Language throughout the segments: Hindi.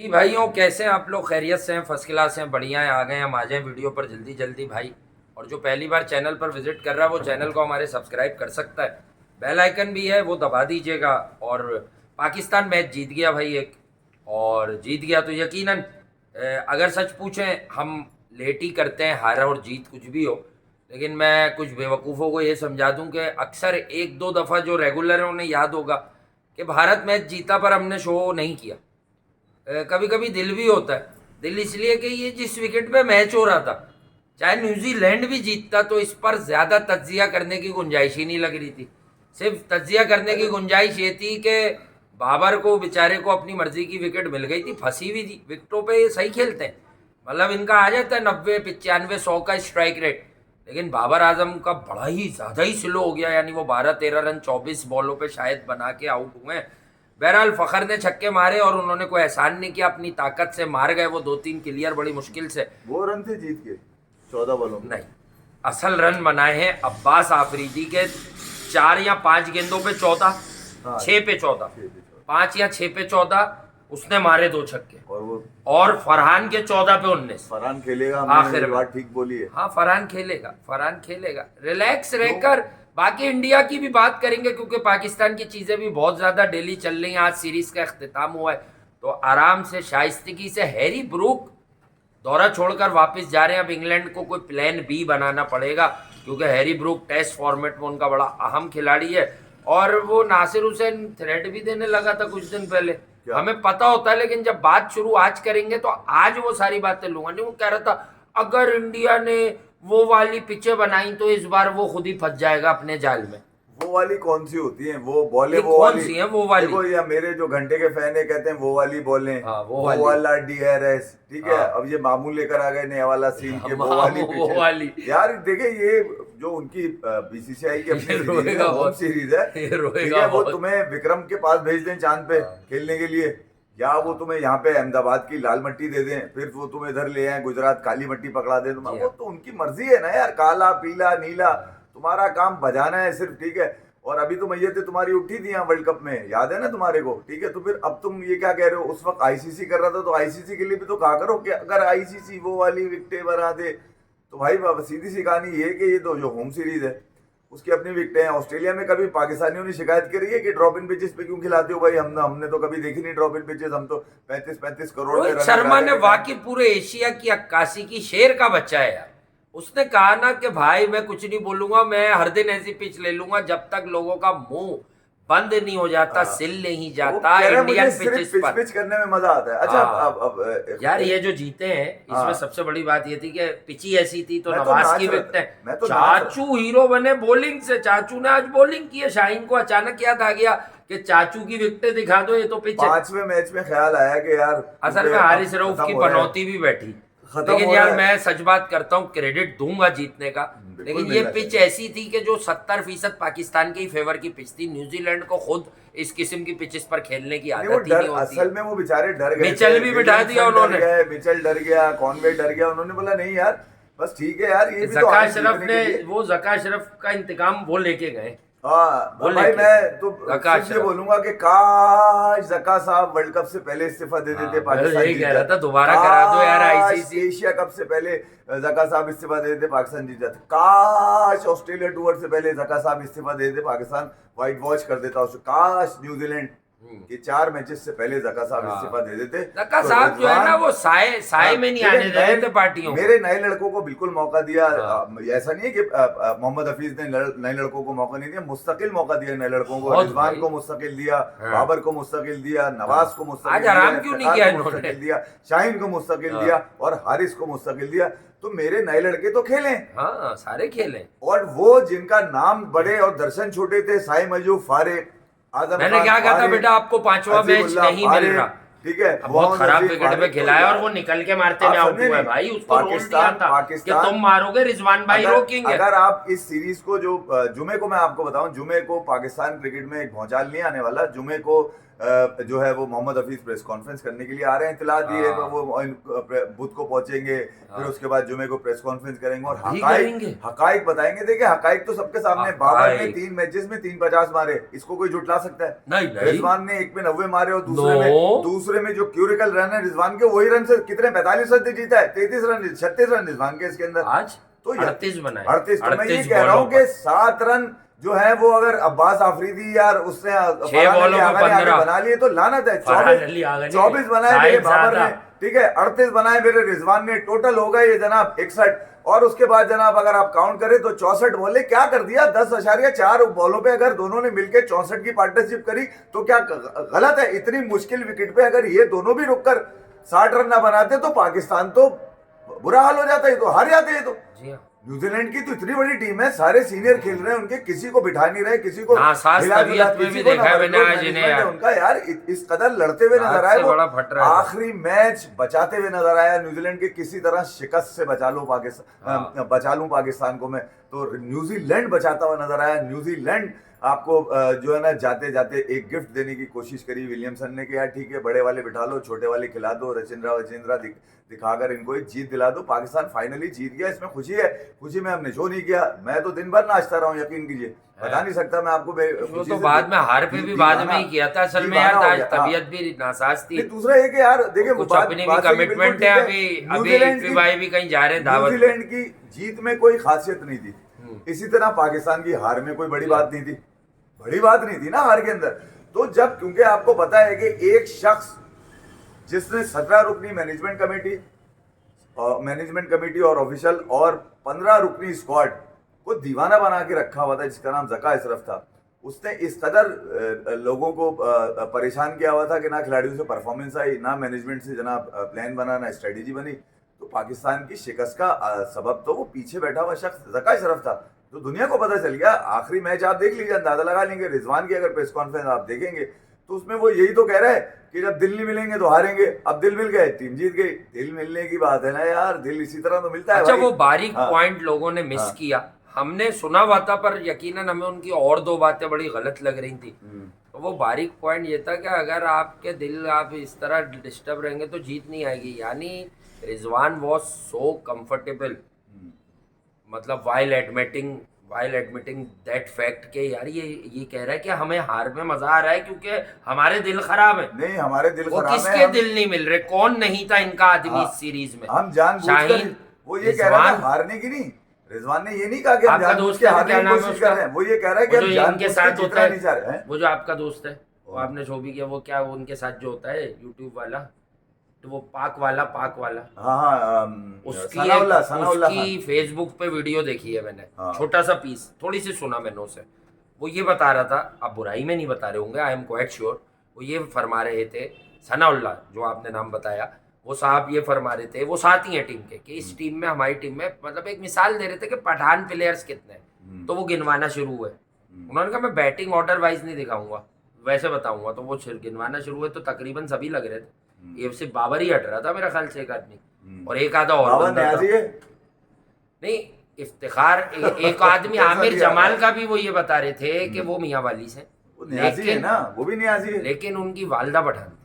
जी भाइयों, कैसे हैं आप लोग? खैरियत से हैं? फर्स्ट क्लास हैं? बढ़िया है। आ गए हम, आ जाएं वीडियो पर जल्दी जल्दी भाई। और जो पहली बार चैनल पर विजिट कर रहा है वो चैनल को हमारे सब्सक्राइब कर सकता है। बेल आइकन भी है, वो दबा दीजिएगा। और पाकिस्तान मैच जीत गया भाई एक। और जीत गया तो यकीनन अगर सच पूछें हम लेट ही करते हैं, हार और जीत कुछ भी हो। लेकिन मैं कुछ बेवकूफ़ों को ये समझा दूं कि अक्सर एक दो दफ़ा जो रेगुलर है उन्हें याद होगा कि भारत मैच जीता पर हमने शो नहीं किया। कभी कभी दिल भी होता है। दिल इसलिए कि ये जिस विकेट पे मैच हो रहा था, चाहे न्यूजीलैंड भी जीतता तो इस पर ज्यादा तज्जिया करने की गुंजाइश ही नहीं लग रही थी। सिर्फ तज्जिया करने की गुंजाइश ये थी कि बाबर को बेचारे को अपनी मर्जी की विकेट मिल गई थी, फंसी हुई थी विकेटों पे। ये सही खेलते हैं, मतलब इनका आ जाता है 90 95 100 का स्ट्राइक रेट। लेकिन बाबर आजम का बड़ा ही ज्यादा ही स्लो हो गया, यानी वो 12 13 रन 24 बॉलों पे शायद बना के आउट हुए हैं। बहरहाल फखर ने छक्के मारे और उन्होंने कोई एहसान नहीं किया, अपनी ताकत से मार गए वो 2 3 क्लियर बड़ी मुश्किल से। वो रन थे जीत के 14 बॉलों में। नहीं, असल रन बनाए हैं अब्बास आफरीदी के 4 या 5 गेंदों पे 14, हाँ 6 पे 14, 6 पे 14। 5 या 6 पे 14 उसने मारे 2 छक्के। और वो और फरहान के 14 पे 19। फरहान खेलेगा, हमने आखिर ये में बात ठीक बोली है। हाँ, फरहान खेलेगा, फरहान खेलेगा, रिलैक्स रहकर। बाकी इंडिया की भी बात करेंगे क्योंकि पाकिस्तान की चीजें भी बहुत ज्यादा डेली चल रही हैं। आज सीरीज का अख्तिताम हुआ है तो आराम से शाइस्तगी से हैरी ब्रूक दौरा छोड़कर वापस जा रहे हैं। अब इंग्लैंड को कोई प्लान बी बनाना पड़ेगा क्योंकि हैरी ब्रूक टेस्ट फॉर्मेट में उनका बड़ा अहम खिलाड़ी है। और वो नासिर हुसैन थ्रेट भी देने लगा था कुछ दिन पहले। क्या? हमें पता होता है, लेकिन जब बात शुरू आज करेंगे तो आज वो सारी बातें लूंगा। नहीं, वो कह रहा था अगर इंडिया ने वो वाली पिचें बनाई तो इस बार वो खुद ही फंस जाएगा अपने जाल में। वो वाली कौन सी होती है? वो बॉलें ये वो कौन वाली। सी है वो वाली? देखो, या मेरे जो घंटे के फैन है कहते हैं वो वाली बॉलें। हाँ, वो वो वाली। वाला DRS, ठीक है। हाँ, अब ये मामूल लेकर आ गए नया वाला सीन के वो हाँ, वाली वो पिच वाली। यार देखिए, ये जो उनकी BCCI की अपनी ये सीरीज है, रोएगा होम बहुत, सीरीज है, ये ठीक रोएगा है। वो बहुत। तुम्हें विक्रम के पास भेज दें चांद पे हाँ, खेलने के लिए, या वो तुम्हें यहाँ पे अहमदाबाद की लाल मट्टी दे दें, फिर वो तुम्हें इधर ले आए गुजरात काली मट्टी पकड़ा दें तुम्हें, जी वो हाँ। तो उनकी मर्जी है ना यार। काला पीला नीला, तुम्हारा काम बजाना है सिर्फ, ठीक है। और अभी तो मैयत तुम्हारी उठी थी यहाँ वर्ल्ड कप में, याद है ना तुम्हारे को, ठीक है। तो फिर अब तुम ये क्या कह रहे हो? उस वक्त ICC कर रहा था तो ICC के लिए भी तो कहा करो कि अगर ICC वो वाली विकेटें बना दे तो भाई सीधी सी कहानी ये है कि ये तो जो होम सीरीज है उसकी अपनी विकेटें हैं। ऑस्ट्रेलिया में कभी पाकिस्तानियों ने शिकायत करी है कि ड्रॉप इन पिचेस पे क्यों खिलाते हो भाई? हमने तो कभी देखी नहीं ड्रॉप इन पिचेस। हम तो 35 करोड़ में रोहित रन शर्मा निकाले ने वाकई पूरे एशिया की अक्कासी की, शेर का बच्चा है यार। उसने कहा ना कि भाई मैं कुछ नहीं बोलूंगा, मैं हर दिन ऐसी पिच ले लूंगा जब तक लोगों का मुंह बंद नहीं हो जाता, सिल नहीं वो जाता कह रहा है इंडियन मुझे सिर्फ पिचेस पिच पर। पिच करने में मजा आता है। अच्छा, हाँ अब यार, ये जो जीते हैं इसमें हाँ। सबसे बड़ी बात ये थी कि पिची ऐसी थी तो मैं तो नवाज नाच की रहा विकेट था, है। मैं तो नाच रहा चाचू हीरो बने बॉलिंग से। चाचू ने आज बॉलिंग की है। शाहीन को अचानक याद आ गया कि चाचू की विकेटें दिखा दो, ये तो पिच है। 5वें मैच में ख्याल आया कि यार असल में अब हारिस रऊफ खत्म की हो रहा है, पनौती भी बैठी। खत्म लेकिन हो यार रहा है। मैं सच बात करता हूँ, क्रेडिट दूंगा जीतने का। बिल्कुल लेकिन ये मिलना पिच चाहिए। ऐसी थी कि जो 70% पाकिस्तान के ही फेवर की पिच थी। न्यूजीलैंड को खुद इस किस्म की पिचेस पर खेलने की नहीं, वो आदत ही डर, नहीं होती असल है। में वो बेचारे डर गए मिचेल थे। भी बिठा दिया विलियमसन उन्होंने। डर गए, मिचेल डर गया, कॉनवे डर गया। उन्होंने बोला नहीं यार, बस ठीक है यार, ये भी तो जका आए अशरफ जीतने ने, के लिए। वो जका अशरफ का इंतकाम वो लेके गए। हाँ वो भाई, लेके मैं तो जका सिर्फ ये अशरफ। बोलूंगा कि काश जका साहब वर्ल्ड कप से पहले इस्तीफा दे देते, हाँ, मैं पाकिस्तान यही जीत कह रहा जाता। था, दोबारा करा दो यार काश ICC। एशिया कप से पहले जका साहब इस्तीफा दे देते, पाकिस्तान जीत जाता। काश ऑस्ट्रेलिया टूर से पहले जका साहब इस्तीफा दे देते, पाकिस्तान व्हाइट वॉश कर देता उसको। काश न्यूजीलैंड के 4 मैचेस से पहले जका साहब हाँ। इस्तीफा दे देते जका तो साहब जो है ना, रिजवान, वो साए साए में नहीं मेरे आने दे रहे नए- थे पार्टियों को। मेरे नए लड़कों को बिल्कुल मौका दिया। हाँ। ऐसा नहीं है कि मोहम्मद हफीज ने नए लड़कों को मौका नहीं दिया, मुस्तकिल मौका दिया नए लड़कों को। बहुत रिजवान भाई। को मुस्तकिल दिया, हाँ। बाबर को मुस्तकिल दिया, नवाज को मुस्तकिल आज दिया, आराम क्यों नहीं इफ्तिखार किया को इन्होंने? मुस्तकिल दिया, शाहीन को मुस्तकिल हाँ। दिया और हारिस को मुस्तकिल दिया। तो मेरे नए लड़के तो खेले, हाँ, सारे खेले। और वो जिनका नाम बड़े और दर्शन छोटे थे, साई मजूब फारिक, आजम मैंने खान क्या कहा था फारिक, बेटा, आपको 5वां मैच अजीमुल्लाह नहीं मिल फारिक, रहा। ठीक है। अब बहुत मोहम्मद खराब हफीज विकेट पे फारिक, तो खिलाया और यार, वो निकल के मारते आप में आउट समझे हुआ है नहीं? भाई। उसको रोल दिया था कि पाकिस्तान तुम मारोगे, रिजवान भाई रोकेंगे। अगर आप इस सीरीज को जो जुमे को, मैं आपको बताऊं, जुमे को पाकिस्तान क्रिकेट में एक भौचाल नहीं आने वाला। जुमे को जो है वो मोहम्मद हफीज प्रेस कॉन्फ्रेंस करने के लिए आ रहे हैं, इतला दी है, वो बुध को पहुंचेंगे, फिर उसके बाद जुमे को प्रेस कॉन्फ्रेंस करेंगे और हकाइक बताएंगे। देखिए हकाइक तो सबके सामने, बाबर ने 3 मैचेस में 350 मारे, इसको कोई झुटला सकता है? नहीं। रिजवान ने 1 में 90 मारे और दूसरे में जो क्यूरिकल रन है रिजवान के, वही रन से कितने 45 रन जीता है, 33 रन 36 रन रिजवान के इसके अंदर आज तो 38 बनाए। 38 तो मैं ये कह रहा हूँ कि 7 रन जो है वो अगर अब्बास आफरीदी यार उसने 6 बॉलों में 15 बना लिए तो लानत है। 24 बनाए मेरे बाबर ने, ठीक है, 38 बनाए मेरे रिजवान ने, टोटल हो गए ये जनाब 61। और उसके बाद जनाब अगर आप काउंट करें तो 64 बॉले क्या कर दिया, 10.4 बॉलों पे अगर दोनों ने मिलकर 64 की पार्टनरशिप करी तो क्या गलत है? इतनी मुश्किल विकेट पे अगर ये दोनों भी रुककर 60 रन ना बनाते तो पाकिस्तान तो बुरा हाल हो जाता है, तो हार जाते हैं। तो न्यूजीलैंड की तो इतनी बड़ी टीम है, सारे सीनियर खेल रहे हैं, उनके किसी को बिठा नहीं रहे, किसी को उनका यार इस कदर लड़ते हुए नजर आए, वो आखिरी मैच बचाते हुए नजर आया न्यूजीलैंड के, किसी तरह शिकस्त से बचा लूं पाकिस्तान को मैं, तो न्यूजीलैंड बचाता हुआ नजर आया। न्यूजीलैंड आपको जो है ना जाते जाते एक गिफ्ट देने की कोशिश करी विलियमसन ने कि यार ठीक है, बड़े वाले बिठा लो, छोटे वाले खिला दो, रचिंद्रा दिखाकर इनको एक जीत दिला दो। पाकिस्तान फाइनली जीत गया, इसमें खुशी है। खुशी में हमने शो नहीं किया, मैं तो दिन भर नाचता रहा हूँ, यकीन कीजिए, बता नहीं सकता मैं आपको। वो तो बाद में हार पे भी बाद में ही किया था असल में यार, आज तबीयत भी नासाज थी। दूसरा ये कि यार देखिए कुछ अपनी भी कमिटमेंट है, अभी भाई भी कहीं जा रहे हैं दावत। न्यूजीलैंड की जीत में कोई खासियत नहीं थी, इसी तरह पाकिस्तान की हार में कोई बड़ी बात नहीं थी, बड़ी बात नहीं थी ना हार के अंदर। तो जब, क्योंकि आपको पता है कि एक शख्स जिसने 17 रुकनी मैनेजमेंट कमेटी और ऑफिशियल और 15 रुकनी स्क्वाड को दीवाना बना के रखा हुआ था, जिसका नाम ज़का अशरफ था, उसने इस कदर लोगों को परेशान किया हुआ था कि ना खिलाड़ियों से परफॉर्मेंस आई, ना मैनेजमेंट से जनाब प्लान बना, ना स्ट्रेटेजी बनी। तो पाकिस्तान की शिकस्त का सबब तो वो पीछे बैठा हुआ शख्स ज़का अशरफ था। तो दुनिया को पता चल गया। आखिरी मैच आप देख लीजिए, अंदाजा लगा लेंगे, रिजवान की अगर प्रेस कॉन्फ्रेंस आप देखेंगे तो उसमें वो यही तो कह रहा है कि जब दिल नहीं मिलेंगे तो हारेंगे। अब दिल मिल गए, टीम जीत गई। दिल मिलने की बात है ना यार, दिल इसी तरह तो मिलता है। अच्छा, वो बारीक पॉइंट लोगों ने मिस किया, हमने सुना हुआ था, पर यकीनन हमें उनकी और 2 बातें बड़ी गलत लग रही थी। तो वो बारीक पॉइंट ये था कि अगर आपके दिल आप इस तरह डिस्टर्ब रहेंगे तो जीत नहीं आएगी। यानी रिजवान वॉज सो कंफर्टेबल, मतलब वाइल एडमिटिंग दैट फैक्ट के यार ये कह रहा है कि हमें हार में मजा आ रहा है क्योंकि हमारे दिल खराब है। नहीं, हमारे दिल खराब है। किसके दिल नहीं मिल रहे? कौन नहीं था इनका आदमी इस सीरीज में? हम जानबूझकर, वो ये कह रहा है हारने की नहीं, रिजवान ने ये नहीं कहा कि हम जानबूझ के हारने की कोशिश कर रहे हैं। वो ये कह रहा है कि हम इनके साथ होता है, नहीं चाह रहे हैं। वो जो आपका दोस्त है, वो आपने शो भी किया, वो क्या वो उनके साथ जो होता है यूट्यूब वाला, तो वो पाक वाला उसकी फेसबुक पे वीडियो देखी है मैंने, छोटा सा पीस, थोड़ी सी सुना मैंने उसे। वो ये बता रहा था, आप बुराई में नहीं बता रहे होंगे, आई एम क्वाइट श्योर, वो ये फरमा रहे थे, सनाउल्लाह जो आपने नाम बताया, वो साहब ये फरमा रहे थे, वो साथ ही हैं टीम के, कि इस टीम में, हमारी टीम में, मतलब एक मिसाल दे रहे थे कि पठान प्लेयर्स कितने हैं, तो वो गिनवाना शुरू हुए। उन्होंने कहा मैं बैटिंग ऑर्डर वाइज नहीं दिखाऊंगा, वैसे बताऊंगा। तो वो गिनवाना शुरू हुए तो तकरीबन सभी लग रहे थे, ये सिर्फ बाबर ही हट रहा था मेरा ख्याल से, एक आदमी और एक आधा और बंदा था। नहीं, इफ्तिखार एक आदमी आमिर जमाल का भी वो ये बता रहे थे कि वो मियाँ वाली से, लेकिन ना वो भी न्याजी है, लेकिन उनकी वालदा पठान थी।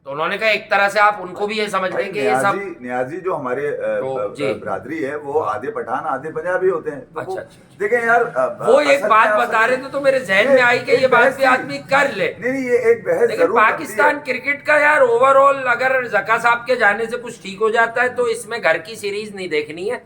तो उन्होंने कहा एक तरह से आप उनको भी ये समझ रहे हैं कि ये सब न्याजी जो हमारे बरादरी है वो आधे पठान आधे पंजाबी होते हैं। तो अच्छा, देखें यार, वो एक बात बता रहे थे तो मेरे जहन में आई कि ये बात भी आदमी कर ले। नहीं, ये एक बहस लेकिन पाकिस्तान क्रिकेट का यार ओवरऑल अगर ज़का साहब के जाने से कुछ ठीक हो जाता है तो इसमें घर की सीरीज नहीं देखनी है,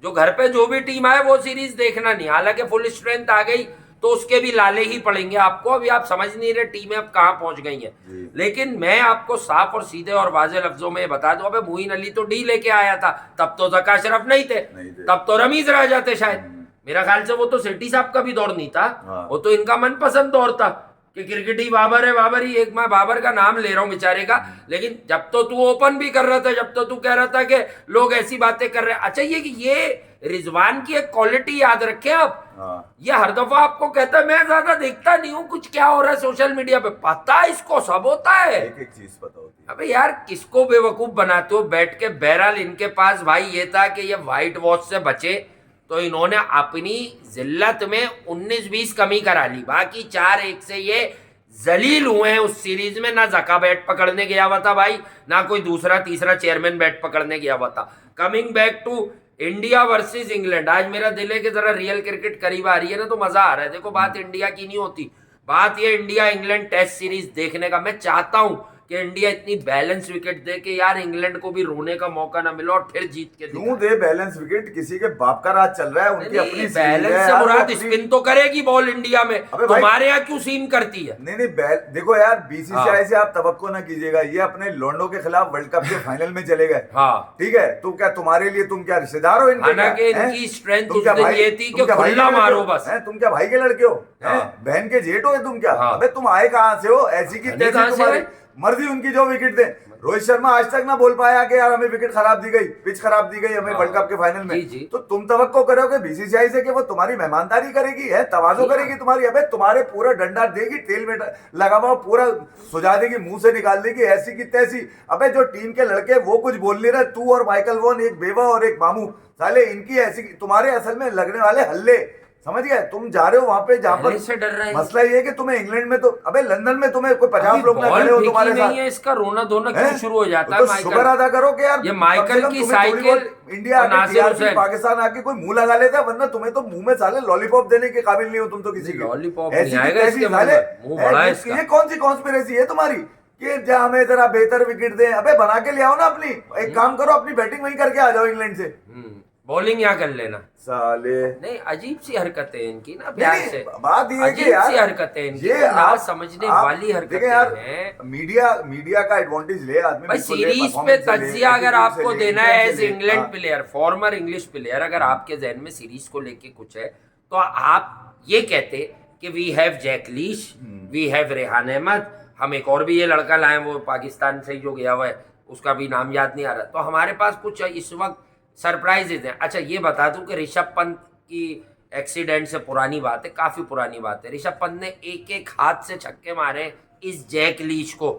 जो घर पे जो भी टीम आए वो सीरीज देखना नहीं। हालांकि फुल स्ट्रेंथ आ गई तो उसके भी लाले ही पड़ेंगे आपको, अभी आप समझ नहीं रहे टीमें अब कहाँ पहुंच गई हैं। लेकिन मैं आपको साफ और सीधे और वाज़े लफ्जों में बता दूं, अबे मोइन अली तो डी लेके आया था, तब तो ज़का अशरफ नहीं थे, तब तो रमीज रह जाते शायद। मेरा ख्याल से वो तो सेठी साहब का भी दौर नहीं था, वो तो इनका मनपसंद दौर था कि क्रिकेट ही बाबर है, बाबर ही। एक मैं बाबर का नाम ले रहा हूँ बेचारे का, लेकिन जब तो तू ओपन भी कर रहा था, जब तो तू कह रहा था कि लोग ऐसी बातें कर रहे हैं। अच्छा, ये रिजवान की एक क्वालिटी याद रखें आप, ये हर दफा आपको कहता है मैं ज्यादा देखता नहीं हूँ कुछ क्या हो रहा है सोशल मीडिया पे, पता इसको सब होता है, एक चीज पता होती है। अबे यार किसको बेवकूफ बनाते हो बैठ के। बहरहाल इनके पास भाई ये था कि ये व्हाइट वॉश से बचे, तो इन्होंने अपनी जिल्लत में 19-20 कमी करा ली, बाकी 4-1 से ये जलील हुए हैं उस सीरीज में। ना जका बैट पकड़ने गया हुआ था भाई, ना कोई दूसरा तीसरा चेयरमैन बैट पकड़ने गया हुआ था। Coming back to India versus England, आज मेरा दिल है कि जरा रियल क्रिकेट करीब आ रही है ना तो मजा आ रहा है। देखो बात इंडिया की नहीं होती, बात ये इंडिया इंग्लैंड टेस्ट सीरीज देखने का। मैं चाहता हूं कि इंडिया इतनी बैलेंस विकेट दे कि यार इंग्लैंड को भी रोने का मौका ना मिले और फिर जीत के क्यों दे बैलेंस विकेट? किसी के बाप का राज चल रहा है, उनकी अपनी बैलेंस से मुराद स्पिन तो करेगी बॉल इंडिया में, तुम्हारे यहाँ क्यों सीम करती है? नहीं देखो यार, बीसीसीआई से आप तवक्को ना कीजिएगा, ये अपने लोंडो के खिलाफ वर्ल्ड कप के फाइनल में चले गए। हाँ ठीक है, तो क्या तुम्हारे लिए, तुम क्या रिश्तेदार हो इनके? इनकी स्ट्रेंथ उस दिन ये थी कि खुला मारो बस। तुम क्या भाई के लड़के हो? बहन के जेठ हो तुम क्या? अबे तुम आए कहाँ से हो? ऐसी की तैसी तुम्हारी मर्जी, उनकी जो विकेट दे। रोहित शर्मा आज तक ना बोल पाया कि यार हमें विकेट खराब दी गई, पिच खराब दी गई हमें वर्ल्ड कप के फाइनल में। जी। तो तुम तवक्को करोगे बीसीसीआई से कि वो तुम्हारी मेहमानदारी करेगी, है तवाज़ो करेगी तुम्हारी? अबे तुम्हारे पूरा डंडा देगी, तेल में लगा हुआ पूरा सुझा देगी, मुंह से निकाल देगी ऐसी की तैसी। अबे जो टीम के लड़के वो कुछ बोल नहीं रहे, तू और माइकल वॉन, एक बेवा और एक मामू, साले इनकी ऐसी, तुम्हारे असल में लगने वाले हल्ले, समझ गए? तुम जा रहे हो वहां पे जहां पर से डर रहे हैं। मसला ये है कि तुम्हें इंग्लैंड में तो, अबे लंदन में तुम्हें कोई 50 लोग ना खड़े हो तुम्हारे साथ। नहीं है, इसका रोना धोना क्यों शुरू हो जाता तो है? शुक्र अदा करो कि यार ये माइकल की साइकिल इंडिया आके पाकिस्तान आके कोई मुंह लगा लेता, वरना तुम्हें तो मुंह में साले लॉलीपॉप देने के काबिल नहीं हो तुम तो किसी के। लॉलीपॉप ऐसी ये कौन सी कॉन्स्पिरेसी है तुम्हारी कि जहाँ हमें जरा बेहतर विकेट दे? अबे बना के ले आओ ना अपनी, एक काम करो अपनी बैटिंग वहीं करके आ जाओ इंग्लैंड से, बॉलिंग यहाँ कर लेना साले। नहीं, अजीब सी हरकतें इनकी ना, प्यार से बात ये अजीब सी हरकतें इनकी, ये ना समझने वाली हरकतें हैं। मीडिया का एडवांटेज ले आदमी। भाई सीरीज पे तज्जिया अगर आपको देना है as England player, former English player, अगर आपके जहन में सीरीज को लेके कुछ है तो आप ये कहते कि we have Jack Leach, we have Rehan Ahmed, हम एक और भी ये लड़का लाए वो पाकिस्तान से जो गया हुआ है, उसका भी नाम याद नहीं आ रहा, तो हमारे पास कुछ इस वक्त सरप्राइजेज हैं। अच्छा ये बता दूं कि ऋषभ पंत की एक्सीडेंट से पुरानी बात है, काफी पुरानी बात है, ऋषभ पंत ने एक एक हाथ से छक्के मारे इस जैक लीच को,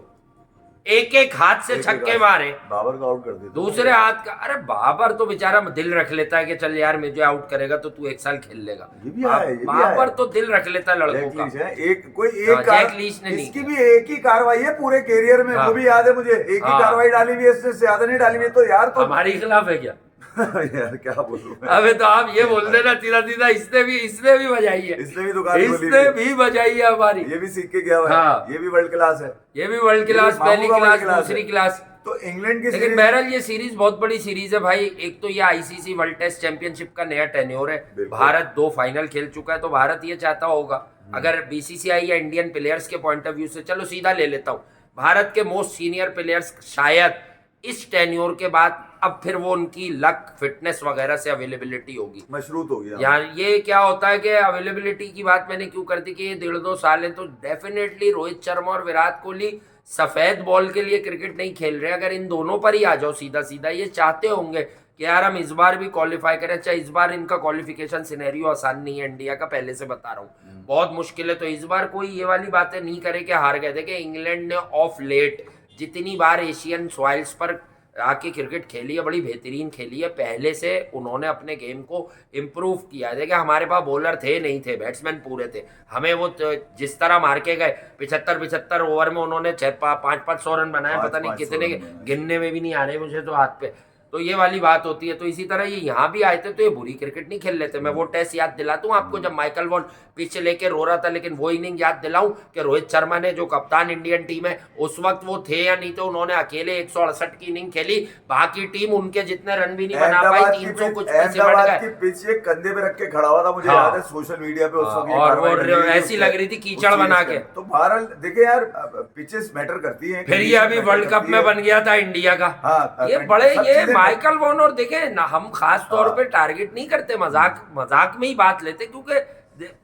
एक एक हाथ से छक्के मारे, बाबर को आउट कर दिया दूसरे हाथ का। अरे बाबर तो बेचारा दिल रख लेता है कि चल यार मुझे आउट करेगा तो तू एक साल खेल लेगा, बाबर तो दिल रख लेता है लड़कों का। एक कोई एक जैक लीच ने इसकी भी एक ही कार्रवाई है पूरे कैरियर में, वो भी याद है मुझे, एक ही कार्रवाई डाली हुई है, इससे ज्यादा नहीं डाली हुई। तो यार तो हमारे खिलाफ है क्या? यार क्या बोलूं मैं? अबे तो आप ये बोल देना सीधा इसने भी बजाई है, इसने भी बजाई है हमारी, ये भी सीख के गया हुआ है। हाँ। ये भी वर्ल्ड क्लास है, ये भी वर्ल्ड क्लास, पहली क्लास दूसरी क्लास। तो इंग्लैंड की लेकिन बहरहाल ये सीरीज बहुत बड़ी सीरीज है भाई। एक तो ये आईसीसी वर्ल्ड टेस्ट चैंपियनशिप का नया टेन्योर है, भारत 2 फाइनल खेल चुका है, तो भारत ये चाहता होगा, अगर बीसीसीआई या इंडियन प्लेयर्स के पॉइंट ऑफ व्यू से, चलो सीधा ले लेता हूँ, भारत के मोस्ट सीनियर प्लेयर्स शायद इस टेन्योर के बाद अब फिर वो उनकी लक फिटनेस वगैरह से अवेलेबिलिटी होगी, मशरूत हो गया। यार ये क्या होता है कि अवेलेबिलिटी की बात मैंने क्यों कर दी कि ये 1.5-2 साल है, तो डेफिनेटली रोहित शर्मा और विराट कोहली सफेद बॉल के लिए क्रिकेट नहीं खेल रहे। अगर इन दोनों पर ही आ जाओ सीधा सीधा, ये चाहते होंगे कि यार हम इस बार भी क्वालिफाई करें। अच्छा इस बार इनका क्वालिफिकेशन सिनेरियो आसान नहीं है इंडिया का, पहले से बता रहा हूँ, बहुत मुश्किल है। तो इस बार कोई ये वाली बातें नहीं करे कि हार गए थे, कि इंग्लैंड ने ऑफ लेट जितनी बार एशियन सॉइल्स पर आके क्रिकेट खेली है, बड़ी बेहतरीन खेली है। पहले से उन्होंने अपने गेम को इम्प्रूव किया है। देखिए हमारे पास बॉलर थे नहीं थे, बैट्समैन पूरे थे, हमें वो जिस तरह मार के गए 75 ओवर में उन्होंने 500 रन बनाए, पता नहीं कितने, गिनने में भी नहीं आ रहे मुझे तो हाथ पे। तो ये वाली बात होती है। तो इसी तरह ये यहाँ भी आए थे तो ये बुरी क्रिकेट नहीं खेल लेते। मैं वो टेस्ट याद दिलाता हूँ आपको जब माइकल वॉन पिच लेके रो रहा था, लेकिन वो इनिंग याद दिलाऊं कि रोहित शर्मा ने, जो कप्तान इंडियन टीम है, उस वक्त वो थे या नहीं थे, उन्होंने अकेले 168 की इनिंग खेली, बाकी टीम उनके जितने रन भी नहीं बना पाई, 300 कुछ पे सिमट गए। पिच एक कंधे पे रख के खड़ा हुआ था, मुझे याद है सोशल मीडिया पे उस वक्त, और वो ऐसी लग रही थी कीचड़ बना के। तो बहरहाल देखिए यार, पिचेस मैटर करती हैं। फिर ये अभी वर्ल्ड कप में बन गया था इंडिया का, ये बड़े ये माइकल वॉन, और देखे ना हम खास तौर पे टारगेट नहीं करते, मजाक में ही बात लेते, क्योंकि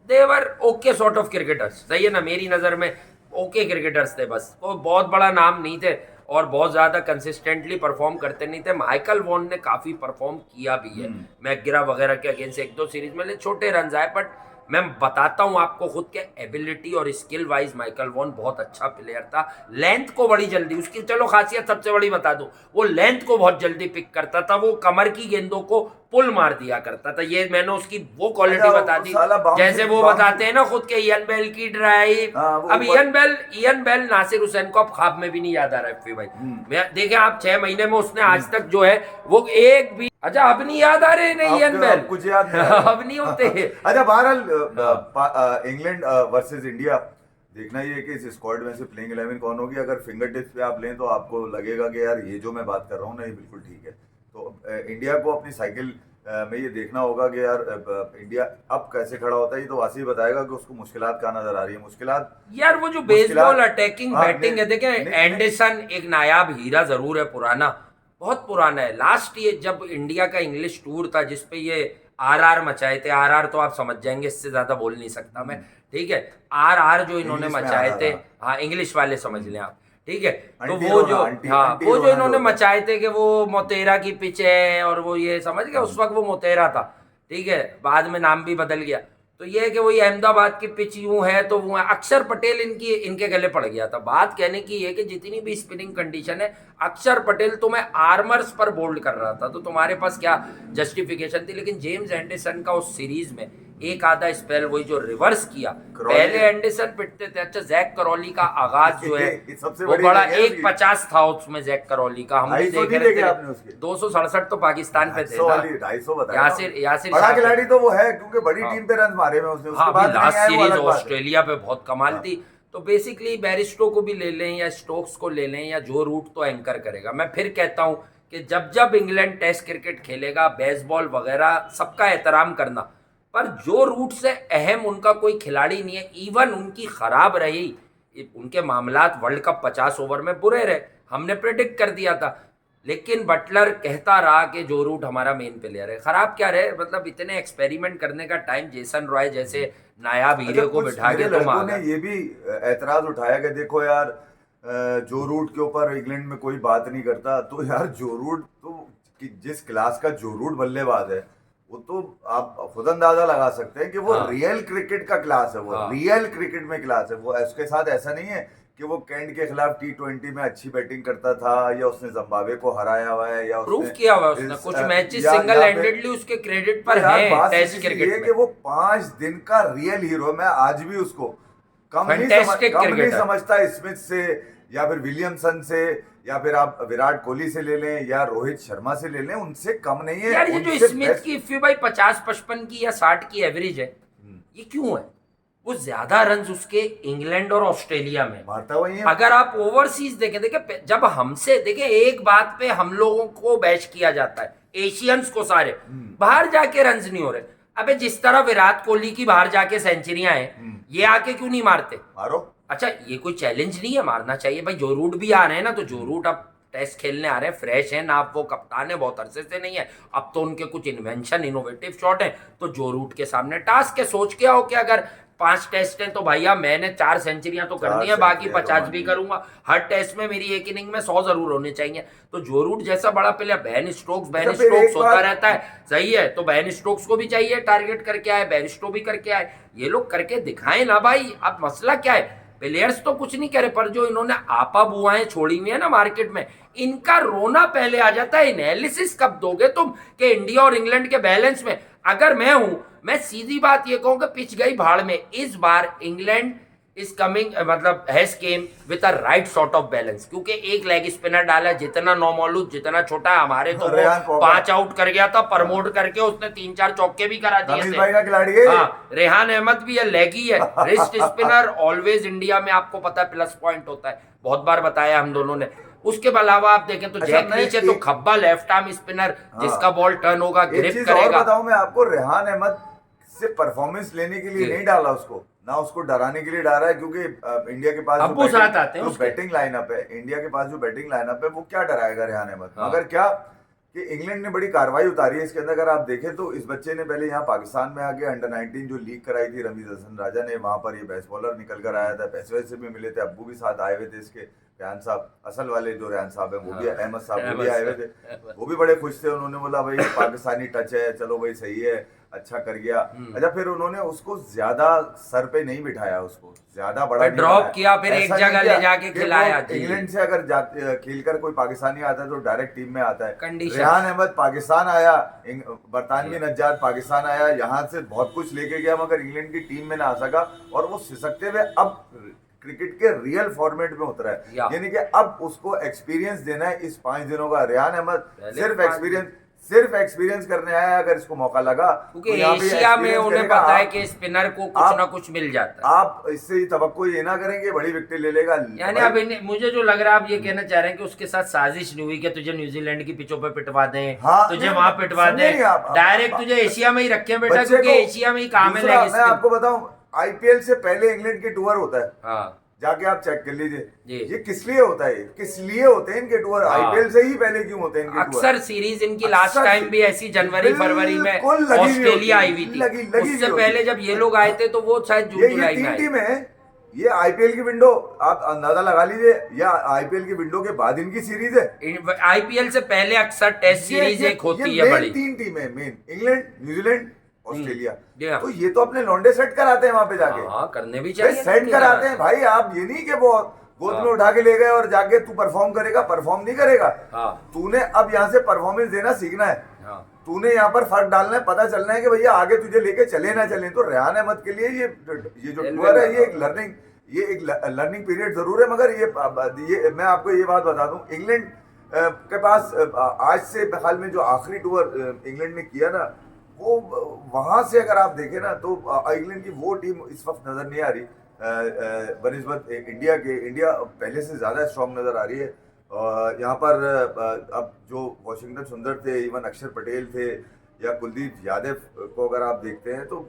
देवर ओके सॉर्ट ऑफ क्रिकेटर्स, सही है ना, मेरी नजर में ओके क्रिकेटर्स थे, बस कोई बहुत बड़ा नाम नहीं थे और बहुत ज्यादा कंसिस्टेंटली परफॉर्म करते नहीं थे। माइकल वॉन ने काफी परफॉर्म किया भी है, मैकग्रा वगैरह के अगेंस्ट 1-2 सीरीज में छोटे रन आए, बट मैं बताता हूं आपको खुद के एबिलिटी और स्किल वाइज माइकल वॉन बहुत अच्छा प्लेयर था। लेंथ को बड़ी जल्दी, उसकी चलो खासियत सबसे बड़ी बता दूं, वो लेंथ को बहुत जल्दी पिक करता था, वो कमर की गेंदों को पुल मार दिया करता था। ये मैंने उसकी वो क्वालिटी अच्छा, बता दी, साला जैसे वो बताते हैं ना खुद के इयन बेल की ड्राइव। हाँ, वो अब ऊपर- इयन बेल नासिर हुसैन को अब ख्वाब में भी नहीं याद आ रहा है भाई। मैं देखे आप 6 महीने में उसने आज तक जो है वो एक भी, अच्छा अब नहीं याद आ रहे नहीं इयन बेल, कुछ याद नहीं आ रहा। अब नहीं होते। अच्छा बहरहाल इंग्लैंड वर्सेस इंडिया देखना ये है कि इस स्क्वाड में से प्लेइंग 11 कौन होगी। अगर फिंगर टिप्स पे आप लें तो आपको लगेगा कि यार ये जो मैं बात कर रहा हूँ ना ये बिल्कुल ठीक है। तो इंडिया को अपनी साइकिल में ये देखना होगा कि यार इंडिया अब कैसे खड़ा होता है। ये तो वासी बताएगा कि उसको मुश्किलात कहाँ नजर आ रही है। मुश्किलात यार वो जो बेसबॉल अटैकिंग बैटिंग है, देखें एंडरसन एक नायाब हीरा जरूर है, पुराना, बहुत पुराना है। लास्ट ये जब इंडिया का इंग्लिश टूर था जिसपे ये आरआर मचाए थे, आरआर तो आप समझ जाएंगे, इससे ज्यादा बोल नहीं सकता मैं, ठीक है। आरआर जो इन्होंने इंग्लिश में मचाए RR थे, था। हाँ इंग्लिश वाले समझ लें आप, ठीक है। तो अंटी वो रोना, जो अंटी- हाँ अंटी वो जो रोना इन्होंने जो होता है। मचाए थे कि वो मोतेरा की पिच है और वो ये समझ गए, उस वक्त वो मोतेरा था, ठीक है, बाद में नाम भी बदल गया। तो ये है कि वही अहमदाबाद की पिच यूं है तो वो है। अक्षर पटेल इनके गले पड़ गया था। बात कहने की है कि जितनी भी स्पिनिंग कंडीशन है, अक्षर पटेल तुम्हें आर्मर्स पर बोल्ड कर रहा था, तो तुम्हारे पास क्या जस्टिफिकेशन थी। लेकिन जेम्स एंडरसन का उस सीरीज में एक आधा स्पेल वही जो रिवर्स किया, पहले एंडरसन पिटते थे। अच्छा जैक करौली का आगाज जो है सबसे वो बड़ी बड़ा जगह है 1.50 था उसमें जैक करौली का, हम भी 250 देख नहीं रहे देखे थे। आपने उसके? 267 तो पाकिस्तान पे थे 250 ना। वाली 250 बताया यासिर बड़ा शाह थे। खिलाड़ी तो वो है क्योंकि बड़ी हाँ। टीम पे रन मारे में उसने। उसके हाँ बाद अभी नहीं लास्ट आया वो सीरीज अलग बात है। ऑस्ट्रेलिया पे बहुत कमाल थी। तो बेसिकली बैरिस्टो को भी ले लें या स्टोक्स को ले लें या जो रूट तो एंकर करेगा। मैं फिर कहता हूं कि जब जब इंग्लैंड टेस्ट क्रिकेट खेलेगा, बेसबॉल वगैरह सबका एहतराम करना, पर जो रूट से अहम उनका कोई खिलाड़ी नहीं है। इवन उनकी खराब रही, उनके मामलात वर्ल्ड कप 50 ओवर में बुरे रहे, हमने प्रेडिक्ट कर दिया था, लेकिन बटलर कहता रहा कि जो रूट हमारा मेन प्लेयर है। खराब क्या रहे, मतलब इतने एक्सपेरिमेंट करने का टाइम जेसन रॉय जैसे नायाब हीरे को कुछ बिठा के मेरे तुम लड़कों आ ने गए। ये भी एतराज उठाया कि देखो यार जो रूट के ऊपर इंग्लैंड में कोई बात नहीं करता। तो यार जो रूट तो जिस क्लास का जो रूट बल्लेबाज है वो तो आप खुद अंदाजा लगा सकते हैं कि वो हाँ। रियल क्रिकेट का क्लास है। वो हाँ। रियल क्रिकेट में क्लास है। वो उसके साथ ऐसा नहीं है कि वो कैंट के खिलाफ T20 में अच्छी बैटिंग करता था या उसने जिम्बाब्वे को हराया हुआ है या प्रूव उसने किया हुआ है उसने कुछ मैचेस सिंगल हैंडेडली उसके क्रेडिट पर है बात टेस्ट सीधी सी ये क्रिकेट है में। कि वो 5 दिन का रियल हीरो है। मैं आज भी उसको Fantastic कम नहीं cricketer। समझता स्मिथ से या फिर विलियमसन से या फिर आप विराट कोहली से ले लें या रोहित शर्मा से ले लें, उनसे कम नहीं है। यार ये जो उनसे स्मिथ best- की इफ्फी भाई 50-55 की या 60 की एवरेज है, ये क्यों है? वो ज्यादा रन्स उसके इंग्लैंड और ऑस्ट्रेलिया में मारता वही है। अगर आप ओवरसीज देखें, देखें जब हमसे देखें एक बात पे हम लोगों को बैश किया जाता है, एशियंस को सारे बाहर जाके रन्स नहीं हो रहे। अबे जिस तरह विराट कोहली की बाहर जाके सेंचुरियां हैं, ये आके क्यों नहीं मारते? मारो। अच्छा ये कोई चैलेंज नहीं है, मारना चाहिए भाई। जो रूट भी आ रहे हैं ना, तो जो रूट अब टेस्ट खेलने आ रहे हैं, फ्रेश है ना, वो कप्तान है, बहुत अरसे से नहीं है, अब तो उनके कुछ इन्वेंशन इनोवेटिव शॉट है। तो जो रूट के सामने टास्क है, सोच के आओ कि अगर 5 टेस्ट हैं तो भैया मैंने 4 सेंचुरियां तो करनी है, बाकी 50 भी करूंगा। हर टेस्ट में मेरी एक इनिंग में 100 जरूर होने चाहिए। तो जो रूट जैसा बड़ा प्लेयर बैन स्टोक्स फिर एक होता बात- रहता है, सही है, तो बैन स्टोक्स को भी चाहिए टारगेट करके आए, बैरिस्टो भी करके आए, ये लोग करके दिखाएं ना भाई। अब मसला क्या है, प्लेयर्स तो कुछ नहीं करे, पर जो इन्होंने आपा बुआएं छोड़ी हुई है ना मार्केट में, इनका रोना पहले आ जाता है। एनालिसिस कब दोगे तुम कि इंडिया और इंग्लैंड के बैलेंस में? अगर मैं हूं, मैं सीधी बात ये कहूं कि पिच गई भाड़ में। इस बार इंग्लैंड इज कमिंग, मतलब has came with a right sort of balance, क्योंकि एक लेग स्पिनर डाला, जितना नौमौलूद जितना छोटा है, हमारे तो रेहान वो पॉवर। 5 आउट कर गया था, प्रमोट करके उसने 3-4 चौके भी करा दिए रमीज थे। भाई का खिलाड़ी है। हाँ, रेहान अहमद भी है, लेगी है, रिस्ट स्पिनर ऑलवेज इंडिया में आपको पता है प्लस पॉइंट होता है, बहुत बार बताया हम दोनों ने। उसके अलावा आप देखें तो अच्छा, जैक मैं नीचे तो एक- खब्बा लेफ्ट आर्म स्पिनर, हाँ। जिसका बॉल टर्न होगा, एक ग्रिप चीज और करेगा। बताऊं मैं आपको, रेहान अहमद से परफॉर्मेंस लेने के लिए जी। नहीं डाला उसको, ना उसको डराने के लिए डाला है, क्योंकि इंडिया के पास अब्बू साथ आते हैं जो उसके। बैटिंग लाइनअप है, इंडिया के पास जो बैटिंग लाइनअप है, वो क्या डराएगा रेहान अहमद। हाँ। मगर क्या कि इंग्लैंड ने बड़ी कार्रवाई उतारी है इसके अंदर। अगर आप देखें तो इस बच्चे ने पहले यहाँ पाकिस्तान में आके अंडर-19 जो लीग कराई थी रमीज हसन राजा ने, वहां पर ये बेस्ट बॉलर निकल कर आया था, पैसे वैसे भी मिले थे, अब्बू भी साथ आए हुए थे इसके, रेहान साहब असल वाले जो रेहान साहब है वो भी, अहमद साहब वो भी आए हुए थे, वो भी बड़े खुश थे। उन्होंने बोला भाई पाकिस्तानी टच है, चलो भाई सही है, अच्छा कर गया। अच्छा, फिर उन्होंने उसको ज्यादा सर पे नहीं बिठाया, उसको ज्यादा बड़ा पर नहीं ड्रॉप बनाया। किया, फिर एक ऐसा नहीं जगह किया ले जाके कि खिलाया। वो जी, इंग्लैंड से अगर खेलकर कोई पाकिस्तानी आता है तो डायरेक्ट टीम में आता है। कंडीशन। रेहान अहमद पाकिस्तान आया, बरतानवी नज्जार पाकिस्तान आया, यहाँ से बहुत कुछ लेके गया मगर इंग्लैंड की टीम में ना आ सका, और वो सिसकते हुए अब क्रिकेट के रियल फॉर्मेट में उतरा है। यानी कि अब उसको एक्सपीरियंस देना है इस 5 दिनों का। रेहान अहमद सिर्फ एक्सपीरियंस करने आया है, अगर इसको मौका लगा क्योंकि तो यहाँ पे एशिया में experience उन्हें करेगा। पता है कि स्पिनर को कुछ ना कुछ मिल जाता है। आप इससे तवक्को ये ना करेंगे बड़ी विकेट ले लेगा। यानी अब मुझे जो लग रहा है, आप ये कहना चाह रहे हैं कि उसके साथ साजिश नहीं हुई कि तुझे न्यूजीलैंड की पिचों पे पिटवा दें, हाँ, तुझे वहां पिटवा दें, डायरेक्ट तुझे एशिया में ही रखें बेटा, क्योंकि एशिया में ही काम है। मैं आपको बताऊं, आईपीएल से पहले इंग्लैंड की टूर होता है। हाँ, जाके आप चेक कर लीजिए जी। ये किस लिए होता है, किस लिए होते हैं इनके टूर। आईपीएल से ही पहले क्यों होते हैं इनके टूर? अक्सर सीरीज इनकी लास्ट टाइम भी ऐसी जनवरी फरवरी में ऑस्ट्रेलिया आई हुई थी। उससे पहले जब ये लोग आए थे तो वो शायद जून जुलाई में आई। टीम है ये। आईपीएल की विंडो आप अंदाजा लगा लीजिए, या आईपीएल की विंडो के बाद इनकी सीरीज है। आईपीएल से पहले अक्सर टेस्ट सीरीज एक होती है बड़ी। 3 टीमें मेन, इंग्लैंड, न्यूजीलैंड, ऑस्ट्रेलिया। हाँ। तो ये तो अपने लौंडे सेट कराते हैं वहां पे जाके। हाँ, करने भी चाहिए, सेट कराते हैं भाई। आप ये नहीं कि वो गोद में उठा के ले गए और जाके तू परफॉर्म करेगा, परफॉर्म नहीं करेगा। तूने अब यहाँ से परफॉर्मेंस देना सीखना है। तूने यहाँ पर फर्क डालना है, पता चलना है कि भैया आगे तुझे लेके चले ना चले। तो रेहान अहमद के लिए ये जो टूर है, ये एक लर्निंग पीरियड जरूर है। मगर ये मैं आपको ये बात बता दूं, इंग्लैंड के पास आज से ख्याल में जो आखिरी टूर इंग्लैंड ने किया ना, वो वहां से अगर आप देखें ना तो इंग्लैंड की वो टीम इस वक्त नजर नहीं आ रही बनिस्बत इंडिया के। इंडिया पहले से ज्यादा स्ट्रांग नजर आ रही है। यहाँ पर अब जो वॉशिंगटन सुंदर थे, इवन अक्षर पटेल थे, या कुलदीप यादव को अगर आप देखते हैं तो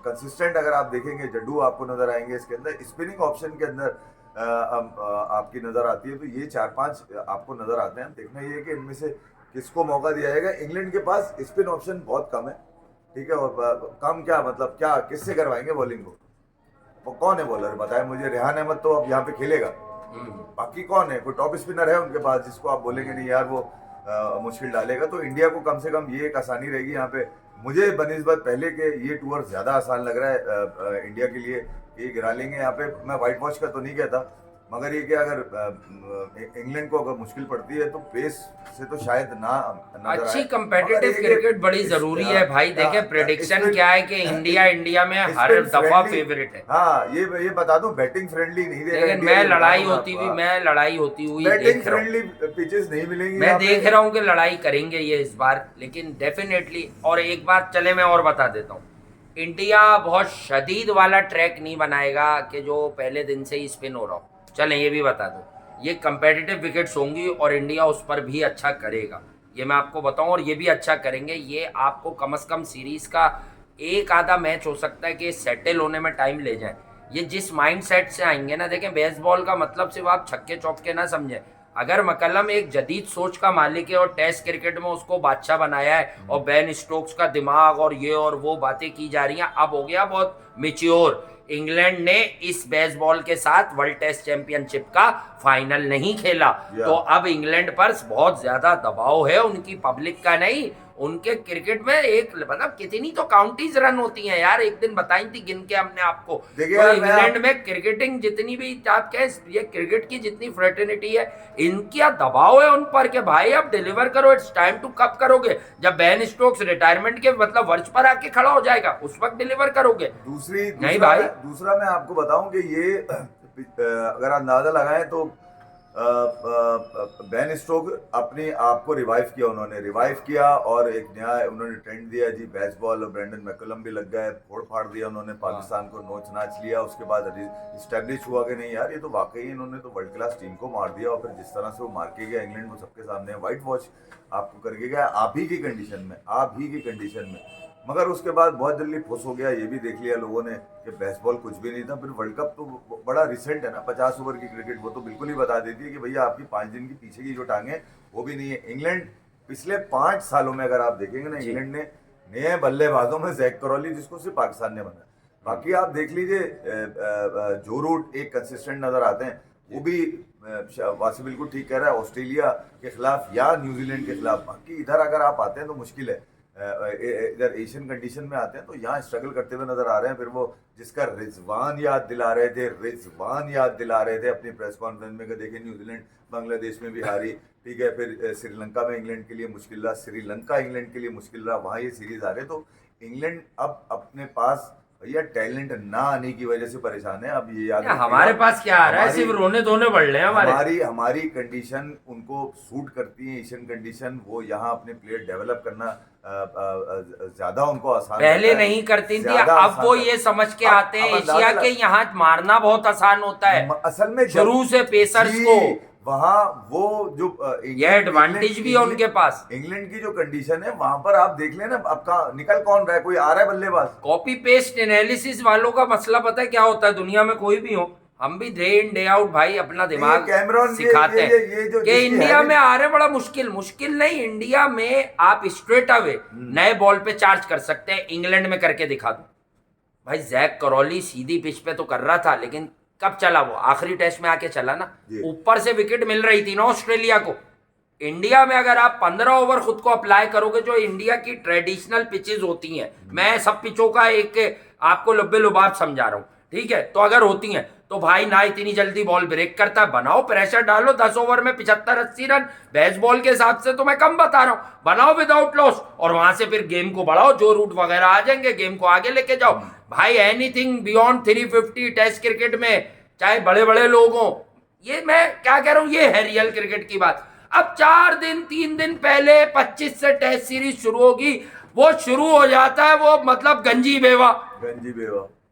कंसिस्टेंट अगर आप देखेंगे, जड्डू आपको नजर आएंगे इसके अंदर। स्पिनिंग ऑप्शन के अंदर आपकी नजर आती है। तो ये 4-5 आपको नजर आते हैं। देखना ये है कि इनमें से किसको मौका दिया जाएगा। इंग्लैंड के पास स्पिन ऑप्शन बहुत कम है, ठीक है। और कम क्या मतलब, क्या किससे करवाएंगे बॉलिंग को? वो कौन है बॉलर बताए मुझे? रेहान अहमद तो अब यहाँ पे खेलेगा, बाकी कौन है? कोई टॉप स्पिनर है उनके पास जिसको आप बोलेंगे नहीं यार वो मुश्किल डालेगा? तो इंडिया को कम से कम ये एक आसानी रहेगी यहाँ पे। मुझे बनिस्बत पहले के ये टूर ज्यादा आसान लग रहा है इंडिया के लिए। ये गिरा लेंगे यहाँ पे। मैं व्हाइट वॉश का तो नहीं कहता, मगर ये कि अगर इंग्लैंड को अगर मुश्किल पड़ती है तो पेस से तो शायद ना अच्छी कंपेटिटिव क्रिकेट बड़ी जरूरी है भाई। देखे प्रेडिक्शन क्या है कि इंडिया में हर दफा फेवरेट है। हाँ, ये बता दूं, बैटिंग फ्रेंडली नहीं देगा। लेकिन मैं लड़ाई होती हुई बैटिंग फ्रेंडली पिचेस नहीं मिलेंगी। मैं देख रहा हूँ कि लड़ाई करेंगे ये इस बार, लेकिन डेफिनेटली। और एक बात चले मैं और बता देता हूँ, इंडिया बहुत शदीद वाला ट्रैक नहीं बनाएगा कि जो पहले दिन से ही स्पिन हो रहा हो। चलें ये भी बता दो, ये कंपेटिटिव विकेट्स होंगी और इंडिया उस पर भी अच्छा करेगा, ये मैं आपको बताऊं। और ये भी अच्छा करेंगे। ये आपको कम से कम सीरीज का एक आधा मैच हो सकता है कि सेटल होने में टाइम ले जाए। ये जिस माइंड सेट से आएंगे ना, देखें बेसबॉल का मतलब सिर्फ आप छक्के चौके ना समझें। अगर मकलम एक जदीद सोच का मालिक है और टेस्ट क्रिकेट में उसको बादशाह बनाया है, और बेन स्टोक्स का दिमाग और ये और वो बातें की जा रही हैं, अब हो गया बहुत मैच्योर। इंग्लैंड ने इस बेसबॉल के साथ वर्ल्ड टेस्ट चैंपियनशिप का फाइनल नहीं खेला, तो अब इंग्लैंड पर बहुत ज्यादा दबाव है, उनकी पब्लिक का नहीं, उनके क्रिकेट में एक मतलब कितनी तो काउंटीज रन होती हैं यार, एक दिन बताई थी गिन के हमने आपको। तो इंग्लैंड में क्रिकेटिंग जितनी भी आप कहें, ये क्रिकेट की जितनी फ्रेटर्निटी है, इनका दबाव है उन पर कि भाई अब डिलीवर करो, इट्स टाइम टू। कब करोगे? जब बेन स्टोक्स रिटायरमेंट के मतलब वर्ष पर आके खड़ा हो जाएगा, उस वक्त डिलीवर करोगे। नहीं भाई। दूसरा मैं आपको बताऊं कि ये अगर अंदाजा लगाएं तो बेन स्टोक अपने आप को रिवाइव किया, उन्होंने रिवाइव किया और एक नया उन्होंने ट्रेंड दिया जी बेसबॉल। और ब्रेंडन मैकुलम भी लग गए, फोड़ फाड़ दिया उन्होंने, पाकिस्तान को नोच नाच लिया। उसके बाद इस्टेब्लिश हुआ कि नहीं यार ये तो वाकई इन्होंने तो वर्ल्ड क्लास टीम को मार दिया। और फिर जिस तरह से वो मार के गया इंग्लैंड, वो सबके सामने व्हाइट वॉश आपको करके गया, आप ही की कंडीशन में। मगर उसके बाद बहुत जल्दी फुस हो गया। ये भी देख लिया लोगों ने कि बेसबॉल कुछ भी नहीं था। फिर वर्ल्ड कप तो बड़ा रिसेंट है ना, 50 ओवर की क्रिकेट, वो तो बिल्कुल ही बता देती है कि भैया आपकी 5 दिन की पीछे की जो टांगे वो भी नहीं है। इंग्लैंड पिछले 5 सालों में अगर आप देखेंगे ना, इंग्लैंड ने नए बल्लेबाजों में जैक करॉली, जिसको सिर्फ पाकिस्तान ने बनाया, बाकी आप देख लीजिए जो रूट एक कंसिस्टेंट नजर आते हैं, वो भी वासी बिल्कुल ठीक कह रहा है, ऑस्ट्रेलिया के खिलाफ या न्यूजीलैंड के खिलाफ। बाकी इधर अगर आप आते हैं तो मुश्किल है। इधर एशियन कंडीशन में आते हैं तो यहाँ स्ट्रगल करते हुए नजर आ रहे हैं। फिर वो जिसका रिजवान याद दिला रहे थे, रिजवान याद दिला रहे थे अपनी प्रेस कॉन्फ्रेंस में कि देखिए न्यूजीलैंड बांग्लादेश में भी हारी, ठीक है, फिर श्रीलंका में इंग्लैंड के लिए मुश्किल रहा, श्रीलंका इंग्लैंड के लिए मुश्किल रहा, वहाँ ये सीरीज आ रहे। तो इंग्लैंड अब अपने पास भैया टैलेंट ना आने की वजह से परेशान है। अब ये याद रखिएगा, हमारे पास क्या आ रहा है, सिर्फ रोने धोने बढ़ रहे हैं हमारी कंडीशन उनको सूट करती है, एशियन कंडीशन, वो यहाँ अपने प्लेयर डेवलप करना ज्यादा उनको आसान पहले नहीं करती थी, अब वो ये समझ के आते हैं एशिया के यहाँ मारना बहुत आसान होता है असल में शुरू से पेसर्स को, वहाँ वो जो ये एडवांटेज भी है उनके पास। इंग्लैंड की जो कंडीशन है वहां पर आप देख लेना, आपका निकल कौन रहा है, कोई आ रहा है बल्लेबाज। कॉपी पेस्ट एनालिसिस वालों का मसला पता है क्या होता है, दुनिया में कोई भी हो, हम भी डे इन डे आउट भाई अपना दिमाग सिखाते हैं कि इंडिया में आ रहे बड़ा मुश्किल नहीं, इंडिया में आप स्ट्रेट अवे नए बॉल पे चार्ज कर सकते हैं, इंग्लैंड में करके दिखा दो भाई। जैक करौली सीधी पिच पे तो कर रहा था, लेकिन कब चला वो, आखिरी टेस्ट में आके चला ना, ऊपर से विकेट मिल रही थी ना ऑस्ट्रेलिया को। इंडिया में अगर आप 15 ओवर खुद को अप्लाई करोगे, जो इंडिया की ट्रेडिशनल पिचेस होती हैं, मैं सब पिचों का एक आपको लुब्बे लुबाब समझा रहा हूं, ठीक है, तो अगर होती हैं तो भाई ना इतनी जल्दी बॉल ब्रेक करता, बनाओ प्रेशर डालो, 10 ओवर में 75-80 रन बेसबॉल के हिसाब से तो मैं कम बता रहा हूं, बनाओ विदाउट लॉस, और वहां से फिर गेम को बढ़ाओ, जो रूट वगैरह आ जाएंगे गेम को आगे लेके जाओ भाई। एनीथिंग बियॉन्ड 350 टेस्ट क्रिकेट में, चाहे बड़े बड़े लोग हों, ये मैं क्या कह रहा हूं, ये है रियल क्रिकेट की बात। अब 3 दिन पहले 25 से टेस्ट सीरीज शुरू होगी, वो शुरू हो जाता है वो मतलब गंजी बेवा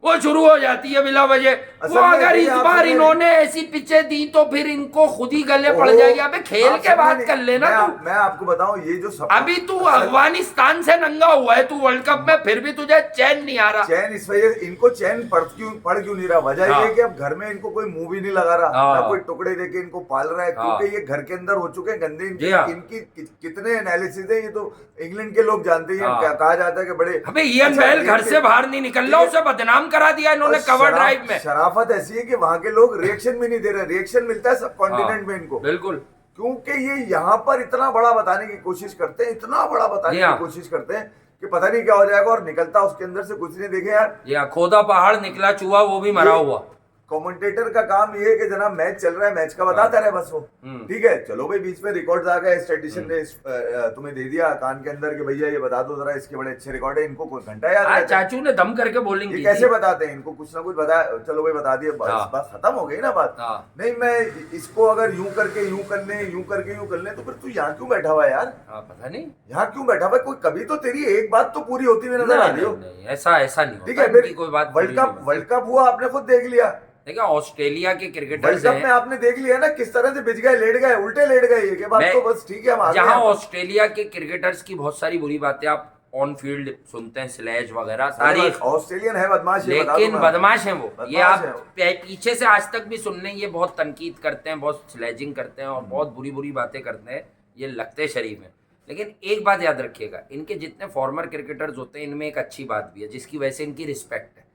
वो शुरू हो जाती है बिला वजह। वो अगर इस बार इन्होंने ऐसी पिचे दी तो फिर इनको खुद ही गले पड़ जाएगी। अबे खेल के बात कर लेना तू। मैं आपको बताऊं, ये जो अभी तू अफगानिस्तान से नंगा हुआ है, तू वर्ल्ड कप में, फिर भी तुझे चैन नहीं आ रहा। चैन इस वजह, इनको चैन पड़ क्यों नहीं रहा, वजह ये कि अब घर में इनको कोई मुंह भी नहीं लगा रहा, ना कोई टुकड़े देके इनको पाल रहा है, क्योंकि ये घर के अंदर हो चुके हैं गंदे। इनकी कितने एनालिसिस है, ये तो इंग्लैंड के लोग जानते हैं। कहा जाता है कि बड़े, अबे इयन बेल घर से बाहर नहीं निकल रहा, उसे बदनाम करा दिया इन्होंने कवर ड्राइव में। शराफत ऐसी है कि वहां के लोग रिएक्शन भी नहीं दे रहे, रिएक्शन मिलता है सब कॉन्टिनेंट में इनको, बिल्कुल, क्योंकि ये यहाँ पर इतना बड़ा बताने की कोशिश करते हैं, इतना बड़ा बताने की कोशिश करते हैं कि पता नहीं क्या हो जाएगा, और निकलता उसके अंदर से कुछ नहीं। देखे यार, खोदा पहाड़ निकला चूहा, वो भी मरा हुआ। कमेंटेटर का काम ये है कि जनाब मैच चल रहा है, मैच का बताता रहे बस वो, ठीक है, चलो भाई बीच में रिकॉर्ड्स आ गए, स्टैटिस्टिशियन ने तुम्हें दे दिया कान के अंदर कि भैया ये बता दो जरा, इसके बड़े अच्छे रिकॉर्ड है, इनको कोई घंटा याद है। चाचू ने दम करके बॉलिंग की, कैसे बताते हैं, इनको कुछ ना कुछ बताया, चलो भाई बता दिया, बस खत्म हो गई ना बात। नहीं, मैं इसको अगर यूं करके यूं कर ले, यूं करके यूं कर ले, तो फिर तू यहाँ क्यों बैठा हुआ यार, पता नहीं यहाँ क्यों बैठा हुआ, कोई कभी तो तेरी एक बात तो पूरी होती हुई नजर आ रही हो। ऐसा नहीं, ठीक है, फिर कोई बात, वर्ल्ड कप हुआ, आपने खुद देख लिया, देखिए ऑस्ट्रेलिया के क्रिकेटर्स में आपने देख लिया ना किस तरह से बिछ गए, लेट गए, उल्टे लेट गए, ये के बाद तो बस ठीक है। जहां ऑस्ट्रेलिया के क्रिकेटर्स की बहुत सारी बुरी बातें आप ऑन फील्ड सुनते हैं, स्लेज वगैरह, तारीख, ऑस्ट्रेलियन है बदमाश, लेकिन बदमाश है वो, ये आप पीछे से आज तक भी सुन लें, ये बहुत तनकीद करते हैं, बहुत स्लेजिंग करते हैं और बहुत बुरी बुरी बातें करते हैं, ये लगते शरीफ हैं। लेकिन एक बात याद रखिएगा, इनके जितने फॉर्मर क्रिकेटर्स होते हैं, इनमें एक अच्छी बात भी है जिसकी वजह से इनकी रिस्पेक्ट है।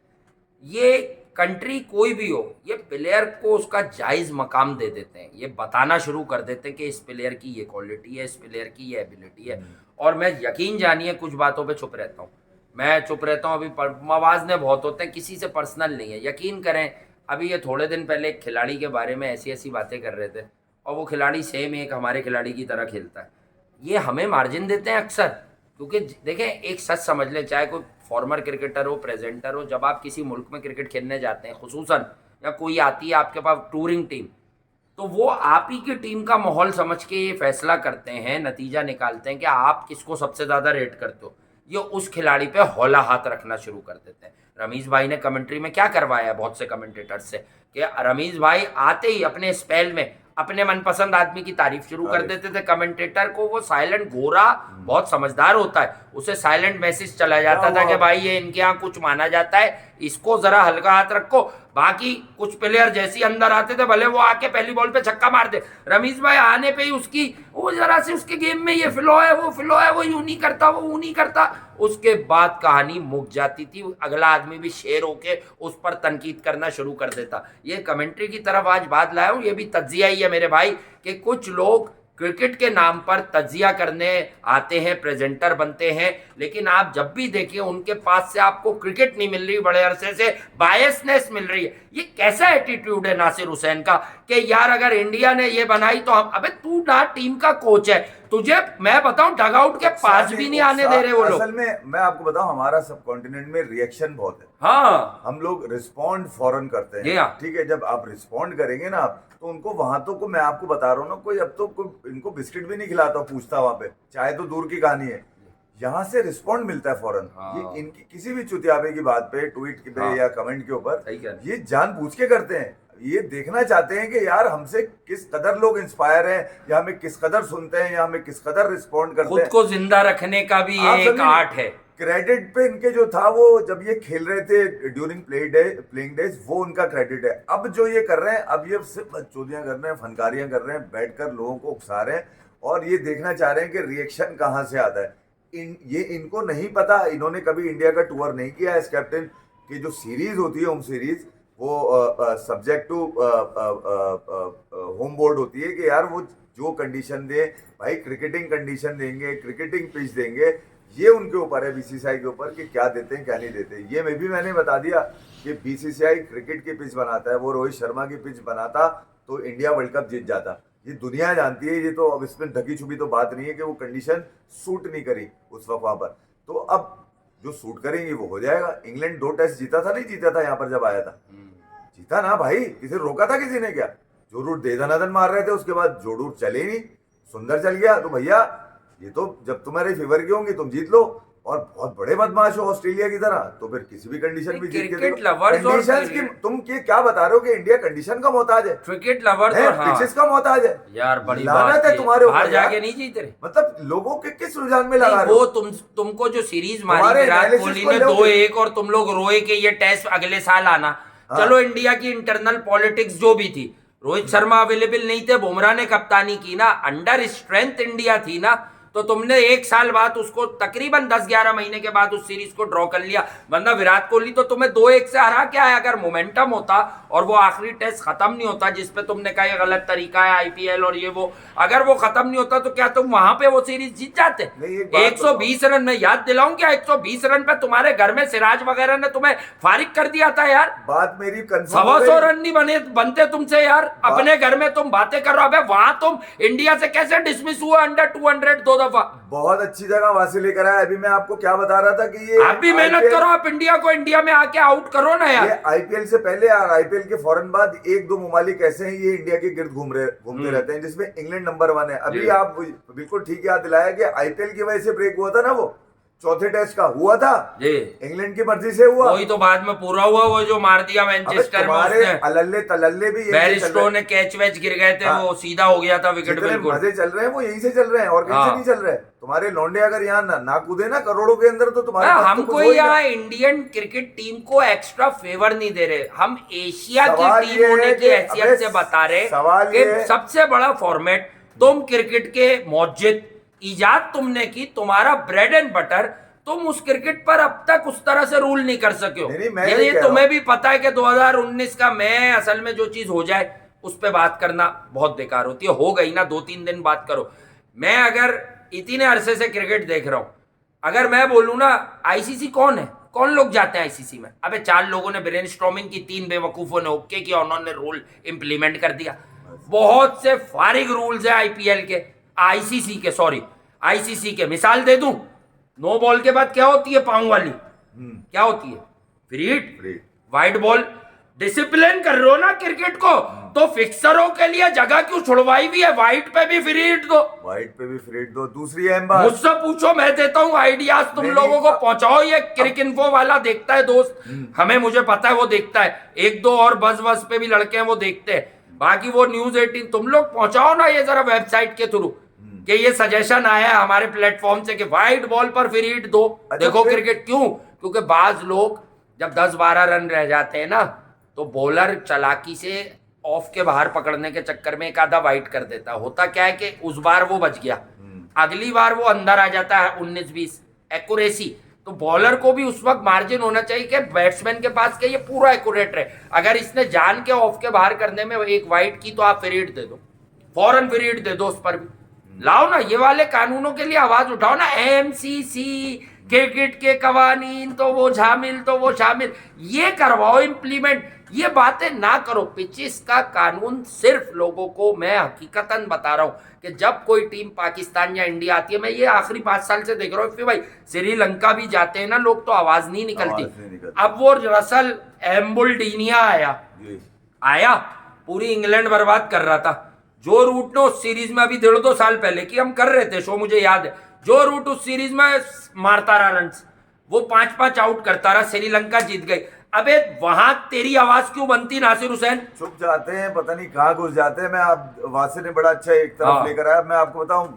ये कंट्री कोई भी हो, ये प्लेयर को उसका जायज़ मकाम दे देते हैं, ये बताना शुरू कर देते हैं कि इस प्लेयर की ये क्वालिटी है, इस प्लेयर की ये एबिलिटी है। और मैं यकीन जानिए कुछ बातों पे चुप रहता हूँ, मैं चुप रहता हूँ, अभी मवाज़ने बहुत होते हैं, किसी से पर्सनल नहीं है, यकीन करें। अभी ये थोड़े दिन पहले एक खिलाड़ी के बारे में ऐसी ऐसी बातें कर रहे थे, और वो खिलाड़ी सेम एक हमारे खिलाड़ी की तरह खेलता है। ये हमें मार्जिन देते हैं अक्सर, क्योंकि देखें एक सच समझ लें, चाहे कोई फॉर्मर क्रिकेटर हो, प्रेजेंटर हो, जब आप किसी मुल्क में क्रिकेट खेलने जाते हैं, खुसूसन या कोई आती है आपके पास टूरिंग टीम, तो वो आप ही की टीम का माहौल समझ के ये फैसला करते हैं, नतीजा निकालते हैं कि आप किसको सबसे ज़्यादा रेट करते हो, ये उस खिलाड़ी पे हौला हाथ रखना शुरू कर देते हैं। रमीज भाई ने कमेंट्री में क्या करवाया बहुत से कमेंटेटर से कि रमीज भाई आते ही अपने स्पेल में अपने मनपसंद आदमी की तारीफ शुरू कर देते थे। कमेंटेटर को वो साइलेंट गोरा बहुत समझदार होता है, उसे साइलेंट मैसेज चला जाता था कि भाई ये इनके यहाँ कुछ माना जाता है, इसको जरा हल्का हाथ रखो। बाकी कुछ प्लेयर जैसे अंदर आते थे, भले वो आके पहली बॉल पे छक्का मार दे, रमीज भाई आने पे ही उसकी वो जरा से उसके गेम में ये फ्लो है, वो फ्लो है, वो यूं नहीं करता, वो यूं नहीं करता, उसके बाद कहानी मुक जाती थी। अगला आदमी भी शेर होके उस पर तनकीद करना शुरू कर देता। ये कमेंट्री की तरफ आज बात लाया हूँ, ये भी तज्जिया ही है मेरे भाई कि कुछ लोग क्रिकेट के नाम पर तजिया करने आते हैं, प्रेजेंटर बनते हैं, लेकिन आप जब भी देखिए उनके पास से आपको क्रिकेट नहीं मिल रही, बड़े अरसे से बायसनेस मिल रही है। ये कैसा एटीट्यूड है नासिर हुसैन का कि यार अगर इंडिया ने ये बनाई तो हम, अबे तू ना टीम का कोच है, तुझे मैं बताऊं डगआउट के पास भी नहीं आने दे रहे वो लोग। असल में मैं आपको बताऊं, हमारा सब कॉन्टिनेंट में रिएक्शन बहुत है। हाँ, हम लोग रिस्पॉन्ड फौरन करते जी हैं, हाँ। ठीक है। जब आप रिस्पॉन्ड करेंगे ना आप, तो उनको वहां तो को मैं आपको बता रहा हूँ ना, कोई अब तो कोई इनको बिस्किट भी नहीं खिलाता, पूछता वहां पे, चाहे तो दूर की कहानी है। यहाँ से रिस्पॉन्ड मिलता है फौरन। हाँ। ये इनकी किसी भी चुतियाबे की बात पे, ट्वीट पे हाँ। या कमेंट के ऊपर सही कह रहे हैं। ये जान पूछ के करते हैं। ये देखना चाहते हैं कि यार हमसे किस कदर लोग इंस्पायर हैं, या हमें किस कदर सुनते हैं, या हमें किस कदर रिस्पॉन्ड करते खुद हैं। को जिंदा रखने का भी आप ये एक समझे? आर्ट है। क्रेडिट पे इनके जो था, वो जब ये खेल रहे थे ड्यूरिंग प्लेइंग डेज, वो उनका क्रेडिट है। अब जो ये कर रहे हैं, अब ये सिर्फ बकचोदियां कर रहे हैं, फनकारियां कर रहे हैं, बैठकर लोगों को उकसा रहे हैं, और ये देखना चाह रहे हैं कि रिएक्शन कहां से आता है। ये इनको नहीं पता, इन्होंने कभी इंडिया का टूर नहीं किया। इस कैप्टन की जो सीरीज होती है, होम सीरीज, वो सब्जेक्ट टू होम बोर्ड होती है कि यार वो जो कंडीशन दे भाई, क्रिकेटिंग कंडीशन देंगे, क्रिकेटिंग पिच देंगे, ये उनके ऊपर है, बीसीसीआई के ऊपर, कि क्या देते हैं क्या नहीं देते। ये मैंने बता दिया कि बीसीसीआई क्रिकेट की पिच बनाता है, वो रोहित शर्मा की पिच बनाता तो इंडिया वर्ल्ड कप जीत जाता। ये दुनिया जानती है, ये तो अब इसमें ढकी छुपी तो बात नहीं है कि वो कंडीशन सूट नहीं करी उस वक्त वहां पर। तो अब जो सूट करेंगी वो हो जाएगा। इंग्लैंड 2 टेस्ट जीता था, नहीं जीता था यहाँ पर जब आया था? जीता ना भाई, किसी ने रोका था किसी ने क्या? जो रूट दे दनादन मार रहे थे, उसके बाद जो रूट चले ही नहीं, सुंदर चल गया। तो भैया ये तो जब तुम्हारे फेवर की होंगी तुम जीत लो, और बहुत बड़े बदमाश हो ऑस्ट्रेलिया की तरह, तो फिर किसी भी कंडीशन में जीत के क्रिकेट लवर्स और कंडीशंस की तुम क्या बता रहे हो कि इंडिया कंडीशन का मोहताज है? क्रिकेट लवर्स और हाँ पिचेस का मोहताज है यार, बड़ी लानत बात है तुम्हारे ऊपर बाहर यार। जाके नहीं जीत रहे। मतलब लोगों के किस रुझान में लगा रहे वो हो? तुमको जो सीरीज मारी तुम्हारे विराट analysis कोहली को ने लोगे। 2-1, और तुम लोग रोए कि ये टेस्ट अगले साल आना। हाँ। चलो इंडिया की इंटरनल पॉलिटिक्स जो भी थी, रोहित शर्मा अवेलेबल नहीं थे, बुमराह ने कप्तानी की ना, अंडर स्ट्रेंथ इंडिया थी ना, तो तुमने 1 साल बाद उसको, तकरीबन 10-11 महीने के बाद उस सीरीज को ड्रॉ कर लिया। वरना विराट कोहली तो तुम्हें 2-1 से हरा क्या है? अगर मोमेंटम होता और वो आखिरी टेस्ट खत्म नहीं होता, जिसपे तुमने कहा ये गलत तरीका है आईपीएल और ये वो, अगर वो खत्म नहीं होता तो क्या तुम वहां पे वो सीरीज जीत जाते? 120 रन में याद दिलाऊं क्या? 120 रन पे तुम्हारे घर में सिराज वगैरह ने तुम्हें फारिग कर दिया था यार। बात मेरी कंफर्म 125 रन नहीं बनते तुमसे यार। अपने घर में तुम बातें कर रहे हो, अबे वहां तुम इंडिया से कैसे डिसमिस हुआ अंडर 200 2 दफा? बहुत अच्छी जगह वहां से लेकर आया। अभी मैं आपको क्या बता रहा था कि ये आप भी मेहनत IPL करो, आप इंडिया को इंडिया में आके आउट करो ना यार। ये आईपीएल से पहले और आईपीएल के फौरन बाद 1-2 ममालिक ऐसे हैं, ये इंडिया के गिर्द घूमते रहते हैं, जिसमें इंग्लैंड नंबर 1 है। अभी आप बिल्कुल ठीक याद दिलाया कि आईपीएल की वजह से ब्रेक हुआ था ना, वो चौथे टेस्ट का हुआ था जी, इंग्लैंड की मर्जी से हुआ। वही तो बाद में पूरा हुआ, वो जो मार दिया मैनचेस्टर में उसने, अल्ले तलल्ले भी बैरिस्टो ने कैच वैच गिर गए थे, हाँ। वो सीधा हो गया था विकेट। जितने बिल्कुल मजे चल रहे हैं वो यहीं से चल रहे हैं, और कहीं से हाँ। नहीं चल रहे। तुम्हारे लौंडे अगर यहाँ ना कूदे ना करोड़ों के अंदर, तो तुम्हारे पास तो हम कुछ कोई हो ही ना। यहाँ इंडियन क्रिकेट टीम को एक्स्ट्रा फेवर नहीं दे रहे, हम एशिया सवाल की ये टीम होने है की कि- हैसियत अबे से बता रहे सवाल कि ये है- सबसे बड़ा फॉर्मेट तुम क्रिकेट के मौजिद, इजाद तुमने की, तुम्हारा ब्रेड एंड बटर, तुम उस क्रिकेट पर अब तक उस तरह से रूल नहीं कर सके हो। नहीं, मैं ये कह रहा तुम्हें भी पता है कि 2019 का मैं असल में जो चीज हो जाए उस पर बात करना बहुत बेकार होती है। हो गई ना, 2-3 दिन बात करो। मैं अगर इतने अरसे से क्रिकेट देख रहा हूं, अगर मैं बोलूं ना आईसीसी कौन है, कौन लोग जाते हैं आईसीसी में? अबे 4 लोगों ने ब्रेनस्टॉर्मिंग की, 3 बेवकूफों ने ओके किया, उन्होंने रूल इंप्लीमेंट कर दिया। बहुत से फारिग रूल्स है आईपीएल के, आईसीसी के, सॉरी आईसीसी के। मिसाल दे दूं, नो बॉल के बाद क्या होती है? पांव वाली क्या होती है? Free hit. Wide ball discipline कर रहे हो ना क्रिकेट को, तो फिक्सरों के लिए जगह क्यों छुड़वाई हुई है? वाइड पे भी फ्री हिट दो, वाइड पे भी फ्री हिट दो। दूसरी अहम बात, मुझसे पूछो, मैं देता हूं आइडियाज, तुम लोगों को पहुंचाओ। ये क्रिक इन्फो वाला देखता है दोस्त, हमें, मुझे पता है वो देखता है, 1-2 और बस पे भी लड़के हैं वो देखते हैं, बाकी वो न्यूज 18 तुम लोग पहुंचाओ ना ये जरा वेबसाइट के थ्रू कि ये सजेशन आया है हमारे प्लेटफॉर्म से कि वाइड बॉल पर फ्री हिट दो। देखो क्रिकेट क्यों, क्योंकि बाज लोग जब 10-12 रन रह जाते हैं ना, तो बॉलर चालाकी से ऑफ के बाहर पकड़ने के चक्कर में एक आधा वाइड कर देता है। होता क्या है कि उस बार वो बच गया, अगली बार वो अंदर आ जाता है 19-20 एक्यूरेसी। तो बॉलर को भी उस वक्त मार्जिन होना चाहिए कि बैट्समैन के पास के ये पूरा एक्यूरेट रहे। अगर इसने जान के ऑफ के बाहर करने में एक वाइड की, तो आप फ्री हिट दे दो, फौरन फ्री हिट दे दो उस पर भी। लाओ ना, ये वाले कानूनों के लिए आवाज उठाओ ना। एमसीसी, क्रिकेट के कवानीन तो वो शामिल, ये करवाओ इम्प्लीमेंट। ये बातें ना करो। पिचिस का कानून सिर्फ लोगों को, मैं हकीकतन बता रहा हूं कि जब कोई टीम पाकिस्तान या इंडिया आती है, मैं ये आखिरी 5 साल से देख रहा हूँ भाई, श्रीलंका भी जाते हैं ना लोग तो आवाज नहीं निकलती। अब वो रसल एम्बुल्डीनिया आया, पूरी इंग्लैंड बर्बाद कर रहा था। जो रूट ने उस सीरीज में अभी 1.5-2 साल पहले की हम कर रहे थे शो, मुझे याद है, जो रूट उस सीरीज में मारता रहा रन, वो 5-5 आउट करता रहा, श्रीलंका जीत गई। अबे वहां तेरी आवाज क्यों बनती नासिर हुसैन? चुप जाते हैं, पता नहीं कहाँ घुस जाते हैं। मैं आप वासिर ने बड़ा अच्छा एक तरफ लेकर आया। मैं आपको बताऊं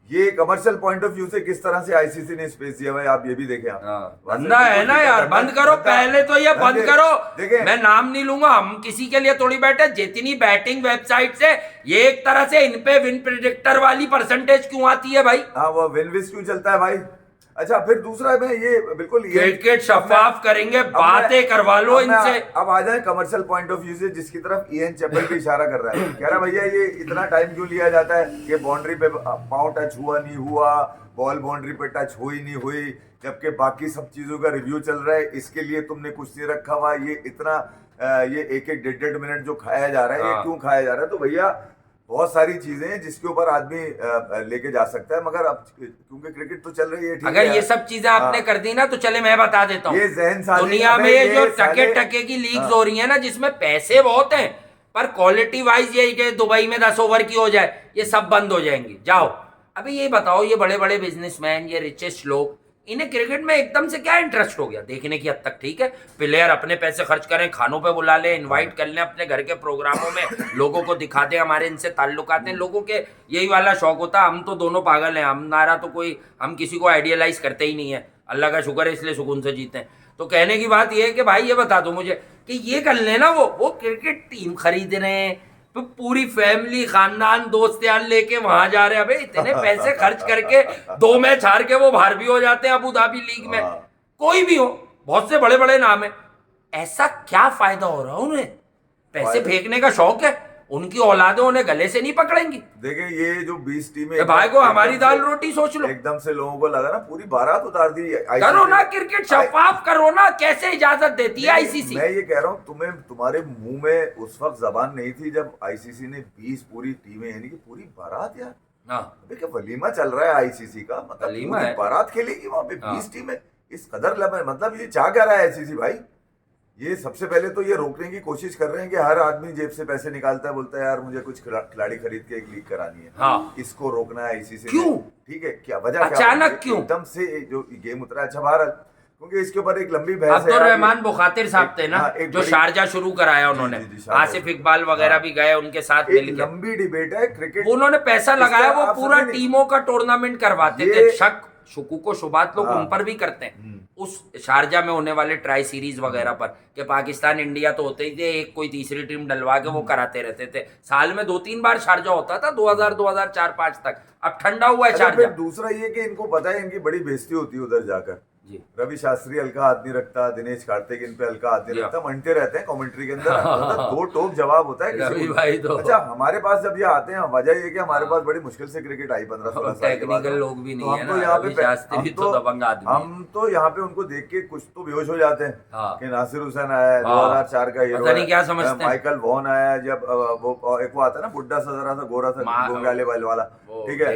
ये कमर्शियल पॉइंट ऑफ व्यू से किस तरह से आईसीसी ने स्पेस दिया भाई, आप ये भी देखें। बंदा है ना यार, बंद करो पहले तो, ये बंद करो। मैं नाम नहीं लूंगा, हम किसी के लिए थोड़ी बैठे। जितनी बैटिंग वेबसाइट से ये एक तरह से इन पे विन प्रेडिक्टर वाली परसेंटेज क्यों आती है भाई? हाँ, वो विन विस क्यों चलता है भाई? अच्छा, फिर दूसरा मैं ये बिल्कुल क्रिकेट शफाफ करेंगे, बातें करवा लो इनसे। अब आ जाए कमर्शियल पॉइंट ऑफ व्यू से, जिसकी तरफ ईएन चैपल भी इशारा कर रहा है। कह रहा भैया ये इतना टाइम क्यों लिया जाता है कि बाउंड्री पे पांव टच हुआ नहीं हुआ, बॉल बाउंड्री पे टच हुई नहीं हुई, जबकि बाकी सब चीजों का रिव्यू चल रहा है। इसके लिए तुमने कुछ नहीं रखा हुआ। ये इतना ये 1-1, 1.5 मिनट जो खाया जा रहा है, ये क्यों खाया जा रहा है? तो भैया बहुत सारी चीजें हैं जिसके ऊपर आदमी लेके जा सकता है, मगर अब क्योंकि क्रिकेट तो चल रही है, ठीक अगर ये सब चीजें आपने कर दी ना, तो चले मैं बता देता हूँ, ये जहन साजी दुनिया में ये जो टके की लीग्स हो रही है ना, जिसमें पैसे बहुत हैं पर क्वालिटी वाइज ये कि दुबई में 10 ओवर की हो जाए, ये सब बंद हो जाएंगी। जाओ अभी ये बताओ, ये बड़े बड़े बिजनेसमैन, ये रिचेस्ट लोग, इन्हें क्रिकेट में एकदम से क्या इंटरेस्ट हो गया? देखने की हद तक ठीक है, प्लेयर अपने पैसे खर्च करें, खानों पे बुला ले, इनवाइट कर लें अपने घर के प्रोग्रामों में, लोगों को दिखा दें हमारे इनसे ताल्लुकात हैं। लोगों के यही वाला शौक होता है। हम तो दोनों पागल हैं, हमारा तो कोई, हम किसी को आइडियलाइज करते ही नहीं है, अल्लाह का शुक्र है, इसलिए सुकून से जीते हैं। तो कहने की बात यह है कि भाई ये बता दो मुझे कि ये कर लेना, वो क्रिकेट टीम खरीद रहे हैं, तो पूरी फैमिली, खानदान, दोस्त यार लेके वहां जा रहे हैं। अबे इतने पैसे खर्च करके 2 मैच हार के वो बाहर भी हो जाते हैं अबू धाबी लीग में। कोई भी हो, बहुत से बड़े बड़े नाम है, ऐसा क्या फायदा हो रहा है उन्हें? पैसे फेंकने का शौक है, उनकी औलादें उन्हें गले से नहीं पकड़ेंगी। देखिए ये जो 20 टीमें, भाई को हमारी दाल रोटी सोच लो। एकदम से लोगों को लगा ना पूरी बारात उतार दी। करो ना क्रिकेट शफाफ करो ना, कैसे इजाजत देती है आईसीसी? मैं ये कह रहा हूँ, तुम्हारे मुंह में उस वक्त जबान नहीं थी जब आईसीसी ने 20 पूरी टीमें, यानी कि पूरी बारात यार। अबे क्या वलीमा चल रहा है आईसीसी का, मतलब पूरी बारात खेलेगी वहां पे 20 टीमें, इस कदर मतलब ये चाह क्या रहा है आईसीसी भाई? ये सबसे पहले तो ये रोकने की कोशिश कर रहे हैं कि हर आदमी जेब से पैसे निकालता है, बोलता है यार मुझे कुछ खिलाड़ी खरीद के एक लीग करानी है। हाँ। इसको रोकना है आईसीसी। क्यों? ठीक है, क्या वजह, अचानक क्यों एकदम से जो गेम उतरा? अच्छा बहरहाल, क्योंकि इसके ऊपर एक लंबी बहस है। अब्दुर्रहमान बुखातिर साहब थे ना, जो शारजा शुरू कराया उन्होंने, आसिफ इकबाल वगैरह भी गए उनके साथ मिलकर। लंबी डिबेट है क्रिकेट, उन्होंने पैसा लगाया, वो पूरा टीमों का टूर्नामेंट करवाते थे। शक शुकूक शुबात लोग उन पर भी करते हैं, उस शारजा में होने वाले ट्राई सीरीज वगैरह पर, कि पाकिस्तान इंडिया तो होते ही थे, एक कोई तीसरी टीम डलवा के वो कराते रहते थे। साल में 2-3 बार शारजा होता था, 2000, 2004-5 तक। अब ठंडा हुआ है शारजा। दूसरा ये कि इनको पता है इनकी बड़ी बेइज्जती होती है उधर जाकर। रवि शास्त्री हल्का हाथ नहीं रखता, दिनेश कार्तिक इन पे हल्का हाथ नहीं रखता, मनते रहते हैं कमेंट्री के अंदर। दो टोक जवाब होता है किसी भाई तो। अच्छा, हमारे पास जब ये आते हैं, वजह ये कि हमारे पास बड़ी मुश्किल से क्रिकेट आई 15-16 साल के बाद। लोग भी नहीं है ना, हम तो यहाँ पे उनको देख के कुछ तो बेहोश हो जाते हैं कि नासिर हुसैन आया है, 2004 का हीरो है, क्या समझते हैं, माइकल वॉन आया, जब वो एक वो आता है ना बुड्ढा सा, जरा सा गोरा सा गोंगाले वाला, ठीक है,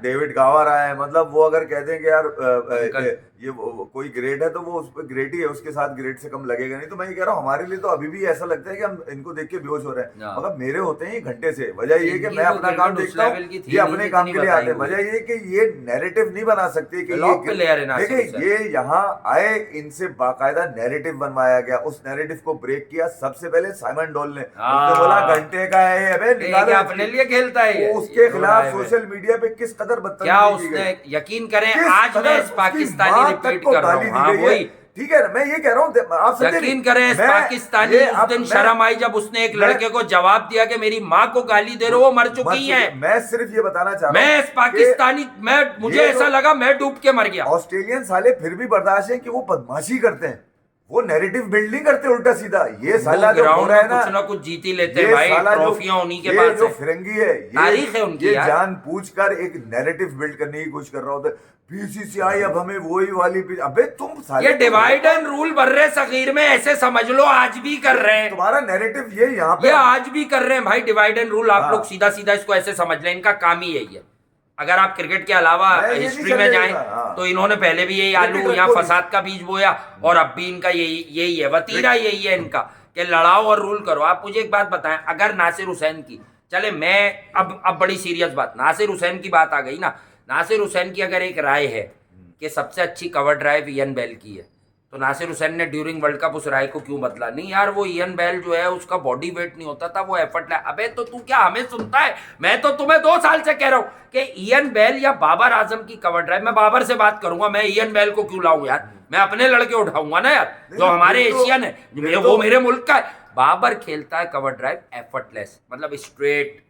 डेविड गावर आया है। मतलब वो अगर कहते हैं कि यार ये कोई ग्रेड है तो वो उस पर ग्रेड ही है, उसके साथ ग्रेड से कम लगेगा नहीं। तो मैं ये कह रहा हूँ, हमारे लिए तो अभी भी ऐसा लगता है कि हम इनको देख के बेहोश हो रहे हैं। मतलब मेरे होते हैं घंटे से, वजह ये कि मैं अपना काम देखता हूँ, ये अपने काम के लिए आते हैं। वजह ये कि ये नैरेटिव नहीं बना सकते कि देखिए ये यहाँ आए, इनसे बाकायदा नैरेटिव बनवाया गया, उस नैरेटिव को ब्रेक किया सबसे पहले साइमन डोल ने। उसने बोला घंटे का है, अपने लिए खेलता है। उसके खिलाफ सोशल मीडिया पे किस कदर बदतमीजी की गई, यकीन करें। आज मैं इस पाकिस्तानी रिपीट कर रहा हूं, हाँ वही, ठीक है, मैं ये कह रहा हूँ, आप यकीन करें, इस पाकिस्तानी उस दिन शर्म आई जब उसने एक लड़के को जवाब दिया कि मेरी माँ को गाली दे रहे हो, वो मर चुकी है। मैं सिर्फ ये बताना चाह रहा हूँ, मैं इस पाकिस्तानी, मुझे ऐसा लगा मैं डूब के मर गया। ऑस्ट्रेलियन साले फिर भी बर्दाश्त है कि वो बदमाशी करते हैं, वो नैरेटिव बिल्ड नहीं करते उल्टा सीधा। ये साला जो हो ग्राउंड रहा है में कुछ ना कुछ जीत ही लेते हैं ये भाई, साला ट्रॉफियां उन्हीं के ये पास जो है। फिरंगी है, तारीख है उनकी ये यार। जानबूझकर एक नैरेटिव बिल्ड करने की कोशिश कर रहा होता है। बीसीसीआई अब हमें वही वाली अबे तुम साले ये डिवाइड एंड रूल बर्रे सगीर में ऐसे समझ लो आज भी कर रहे हैं, तुम्हारा नैरेटिव ये यहाँ पे ये आज भी कर रहे हैं भाई डिवाइड एंड रूल। आप हाँ। लोग सीधा सीधा इसको ऐसे समझ लें, इनका काम ही यही है। अगर आप क्रिकेट के अलावा मैं ये नहीं हिस्ट्री में जाएं समझेगा, हाँ। तो इन्होंने पहले भी यही आलू क्रिकेट या को- फसाद का बीज बोया, और अब भी इनका यही है, वतीरा यही है इनका कि लड़ाओ और रूल करो। आप मुझे एक बात बताएं, अगर नासिर हुसैन की, चले मैं अब बड़ी सीरियस बात, नासिर हुसैन की बात आ गई ना, नासिर हुसैन की अगर एक राय है कि सबसे अच्छी कवर ड्राइव इयन बेल की है, तो नासिर हुसैन ने ड्यूरिंग वर्ल्ड कप उस राय को क्यों बदला? नहीं यार, वो इयन बेल जो है उसका बॉडी वेट नहीं होता था, वो एफर्ट ला। अबे तो तू क्या हमें सुनता है? मैं तो तुम्हें 2 साल से कह रहा हूं कि इयन बेल या बाबर आजम की कवर ड्राइव, मैं बाबर से बात करूंगा, मैं इयन बेल को क्यों लाऊं यार? मैं अपने लड़के उठाऊंगा ना यार, जो हमारे एशियन है, वो मेरे मुल्क का है। बाबर खेलता है कवर ड्राइव एफर्टलेस, मतलब स्ट्रेट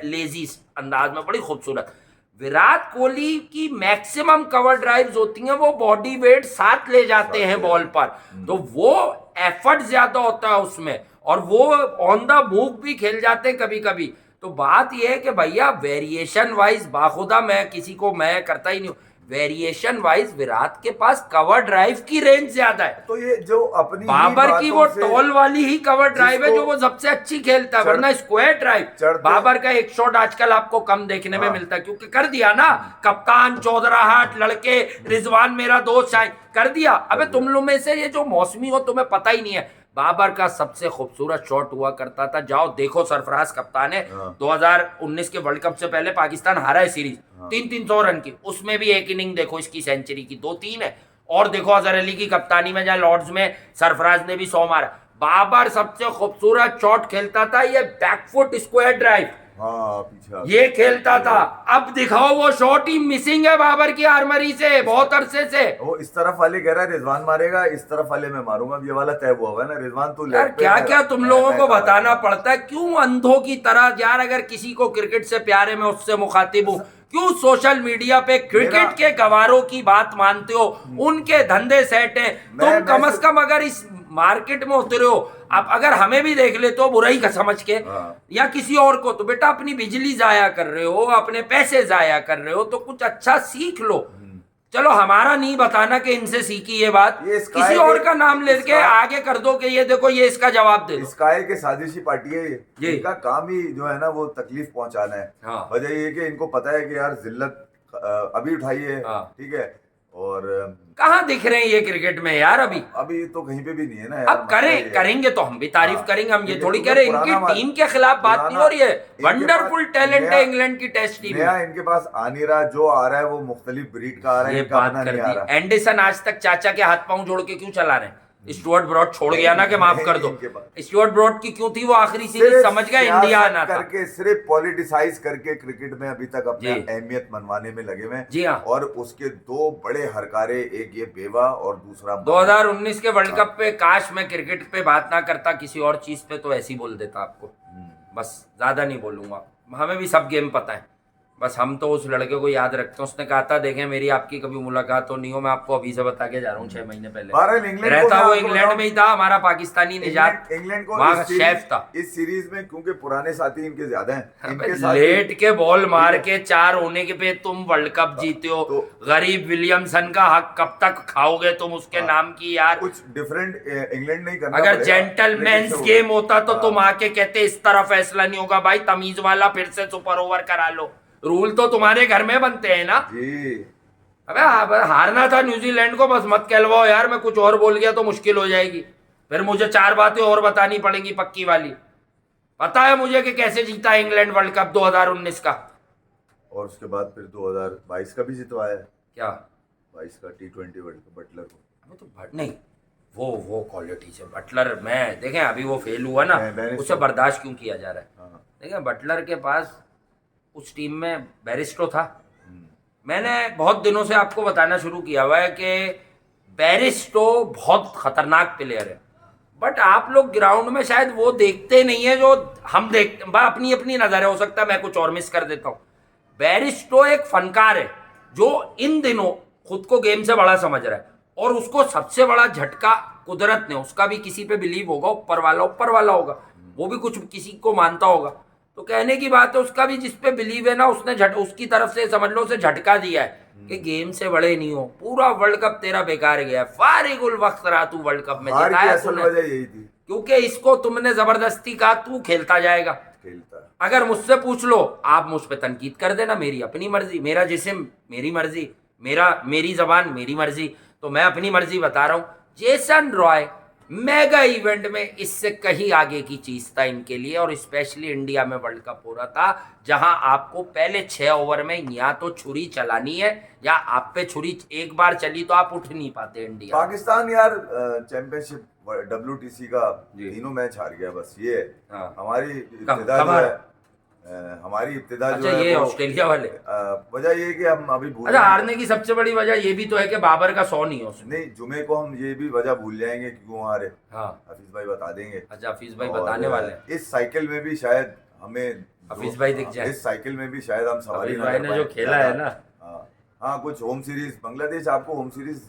लेजी अंदाज में, बड़ी खूबसूरत। विराट कोहली की मैक्सिमम कवर ड्राइव्स होती हैं, वो बॉडी वेट साथ ले जाते हैं बॉल पर, तो वो एफर्ट ज्यादा होता है उसमें, और वो ऑन द मूव भी खेल जाते हैं कभी कभी। तो बात यह है कि भैया वेरिएशन वाइज, बाखुदा मैं किसी को मैं करता ही नहीं हूं, वेरिएशन वाइज विराट के पास कवर ड्राइव की रेंज ज्यादा है। तो ये जो अपनी ही बाबर की वो बातों से टॉल वाली ही कवर ड्राइव है जिसको जो वो सबसे अच्छी खेलता है, वरना स्क्वायर ड्राइव चढ़ते- बाबर का एक शॉट आजकल आपको कम देखने में हाँ। मिलता है, क्योंकि कर दिया ना कप्तान, चौधराहट लड़के, रिजवान मेरा दोस्त शायद कर दिया। अबे तुम लोग में से ये जो मौसमी हो तुम्हें पता ही नहीं है, बाबर का सबसे खूबसूरत शॉट हुआ करता था, जाओ देखो, सरफराज कप्तान है, हाँ। 2019 के वर्ल्ड कप से पहले पाकिस्तान हारा है सीरीज 300 रन की, उसमें भी एक इनिंग देखो इसकी सेंचुरी की, 2-3 है। और देखो अजहर अली की कप्तानी में जहाँ लॉर्ड्स में सरफराज ने भी 100 मारा। बाबर सबसे खूबसूरत शॉट खेलता था ये बैकफुट स्क्वायर ड्राइव, हाँ पीछे ये खेलता था। अब दिखाओ वो शॉट ही मिसिंग है बाबर की आर्मरी से बहुत अरसे से। वो इस तरफ वाले कह रहा है रिजवान मारेगा, इस तरफ वाले मैं मारूंगा, ये वाला तय हुआ है ना। रिजवान तू यार लेफ्ट पे, क्या मैं- क्या तुम मैं- लोगों मैं को कवर बताना करूंगा। पड़ता है, क्यों अंधों की तरह यार? अगर किसी को क्रिकेट से प्यार है, मैं उससे मुखातिब हूँ, क्यों सोशल मीडिया पे क्रिकेट के गवारों की बात मानते हो? उनके धंधे सेट हैं, तुम कम से कम अगर इस मार्केट में उतरे हो, अब अगर हमें भी देख ले तो बुराई का समझ के, हाँ। या किसी और को, तो बेटा अपनी बिजली जाया कर रहे हो, अपने पैसे जाया कर रहे हो, तो कुछ अच्छा सीख लो। चलो हमारा नहीं बताना कि इनसे सीखी ये बात, ये स्काई किसी और के- का नाम लेके स्काई- आगे कर दो कि ये देखो ये इसका जवाब दे दो। स्काई के साजिशी पार्टी है ये। जी। इनका काम ही जो है ना वो तकलीफ पहुंचाना है। हाँ। वजह ये है कि इनको पता है कि यार जिल्लत अभी उठाई है, हाँ। ठीक है, और कहाँ दिख रहे हैं ये क्रिकेट में यार? अभी तो कहीं पे भी नहीं है ना यार। अब मसला ये है। करेंगे तो हम भी तारीफ हाँ। करेंगे, हम ये लेकिन थोड़ी उनका कह रहे पुराना इनकी माल- टीम के खिलाफ बात नहीं हो रही है, इनके वंडरफुल पास टैलेंट है नया- इंग्लैंड की टेस्ट टीम नया में। इनके पास आ नहीं रहा, जो आ रहा है वो मुख्तलिफ ब्रीड का आ रहा है, ये इनका बात अपना कर नहीं आ दी, रहा। एंडरसन आज तक चाचा के हाथ पांव जोड़ के क्यों चला रहे हैं? स्टुअर्ट ब्रॉड छोड़ गया ना कि माफ कर दो। इनके पास। स्टुअर्ट ब्रॉड की क्यों थी वो आखिरी सीरीज? सिर्फ समझ गया सियासत इंडिया आना था। करके, सिर्फ पॉलिटिसाइज करके क्रिकेट में अभी तक अपनी जी। अहमियत मनवाने में लगे हुए हैं। जी हाँ। और उसके 2 बड़े हरकारे, एक ये बेवा और दूसरा मां। 2019 के वर्ल्ड कप पे काश मैं क्रिकेट पे बात ना करता, किसी और चीज पे तो ऐसे ही बोल देता आपको, बस ज्यादा नहीं बोलूंगा। हमें भी सब गेम पता है, बस हम तो उस लड़के को याद रखते हैं। उसने कहा था देखें मेरी आपकी कभी मुलाकात तो नहीं हो, मैं आपको अभी से बता के जा रहा हूँ 6 महीने बहरहाल पहले इंग्लैंड रहता, को वो मैं आपको इंग्लैंड में ही था, हमारा पाकिस्तानी निजात इंग्लैंड को वहाँ इस का सीरीज- शेफ था। इस सीरीज में, क्योंकि पुराने साथी इनके ज्यादा हैं, इनके साथ लेट के बॉल मार के 4 होने के पे तुम वर्ल्ड कप जीते हो, तो गरीब विलियमसन का हक कब तक खाओगे तुम उसके नाम की यार? कुछ डिफरेंट इंग्लैंड नहीं करना अगर पड़ेगा, जेंटलमैन्स लेकिन गेम होता तो हाँ। तुम आके कहते इस तरह फैसला नहीं होगा भाई, तमीज वाला फिर से सुपर ओवर करा लो। रूल तो तुम्हारे घर में बनते हैं ना। जी। अबे हारना था न्यूजीलैंड को, बस मत कहलवाओ यार, मैं कुछ और बोल गया तो मुश्किल हो जाएगी, फिर मुझे 4 बातें और बतानी पड़ेंगी पक्की वाली। पता है मुझे कि कैसे जीता इंग्लैंड वर्ल्ड कप 2019 का। और उसके बाद फिर 2022 का भी जितवाया है, क्या 22 का T20 वर्ल्ड कप बटलर को। अबे तो नहीं, वो क्वालिटी से बटलर में देखें, अभी वो फेल हुआ ना, मैंने उसे बर्दाश्त क्यों किया जा रहा है? हाँ। देखें बटलर के पास उस टीम में बैरिस्टो था। मैंने बहुत दिनों से आपको बताना शुरू किया हुआ है कि बैरिस्टो बहुत खतरनाक प्लेयर है, बट आप लोग ग्राउंड में शायद वो देखते नहीं है जो हम देखते। अपनी अपनी नजर है, हो सकता है मैं कुछ और मिस कर देता हूँ। बैरिस्टो एक फनकार है जो इन दिनों खुद को गेम से बड़ा समझ रहा है, और उसको सबसे बड़ा झटका कुदरत ने, उसका भी किसी पे बिलीव होगा, ऊपर वाला होगा, वो भी कुछ किसी को मानता होगा। तो कहने की बात है उसका भी जिस पे बिलीव है ना, उसने उसकी तरफ से समझ लो उसे झटका दिया है कि गेम से बड़े नहीं हो, पूरा वर्ल्ड कप तेरा बेकार गया, फारिगुल वक्त रहा तू वर्ल्ड कप में, हार की जिताया असल तूने, वजह यही थी, क्योंकि इसको तुमने जबरदस्ती कहा तू खेलता जाएगा। खेलता। अगर मुझसे पूछ लो, आप मुझ पे तनकीद कर देना, मेरी अपनी मर्जी, मेरा जिस्म मेरी मर्जी, मेरी जबान मेरी मर्जी, तो मैं अपनी मर्जी बता रहा हूं। जेसन रॉय मेगा इवेंट में इससे कहीं आगे की चीज था इनके लिए, और स्पेशली इंडिया में वर्ल्ड कप हो रहा था, जहां आपको पहले 6 ओवर में या तो छुरी चलानी है, या आप पे छुरी एक बार चली तो आप उठ नहीं पाते इंडिया। पाकिस्तान यार चैंपियनशिप WTC का जी। तीनों मैच हार गया, बस ये है। हाँ। हमारी इब्तिदा कब जो हारा? है, हमारी इब्तिदा जो अच्छा, है ये वो, ऑस्ट्रेलिया वाले। वजह ये है कि हम अभी भूल अच्छा, जाएंगे। हारने की सबसे बड़ी वजह ये भी तो है कि बाबर का 100 नहीं है उसमें। नहीं, जुमे को हम ये भी वजह भूल जाएंगे कि क्यों हारे, हाँ। हफीज भाई बता देंगे। अच्छा, हफीज भाई और बताने वाले हैं। इस साइकिल में भी शायद हमें हफीज भाई दिख जाए। इस साइकिल में भी शायद हम सवारी हफीज ना भाई कर ने पाएं जो खेला है ना। हाँ, कुछ होम सीरीज बांग्लादेश, आपको होम सीरीज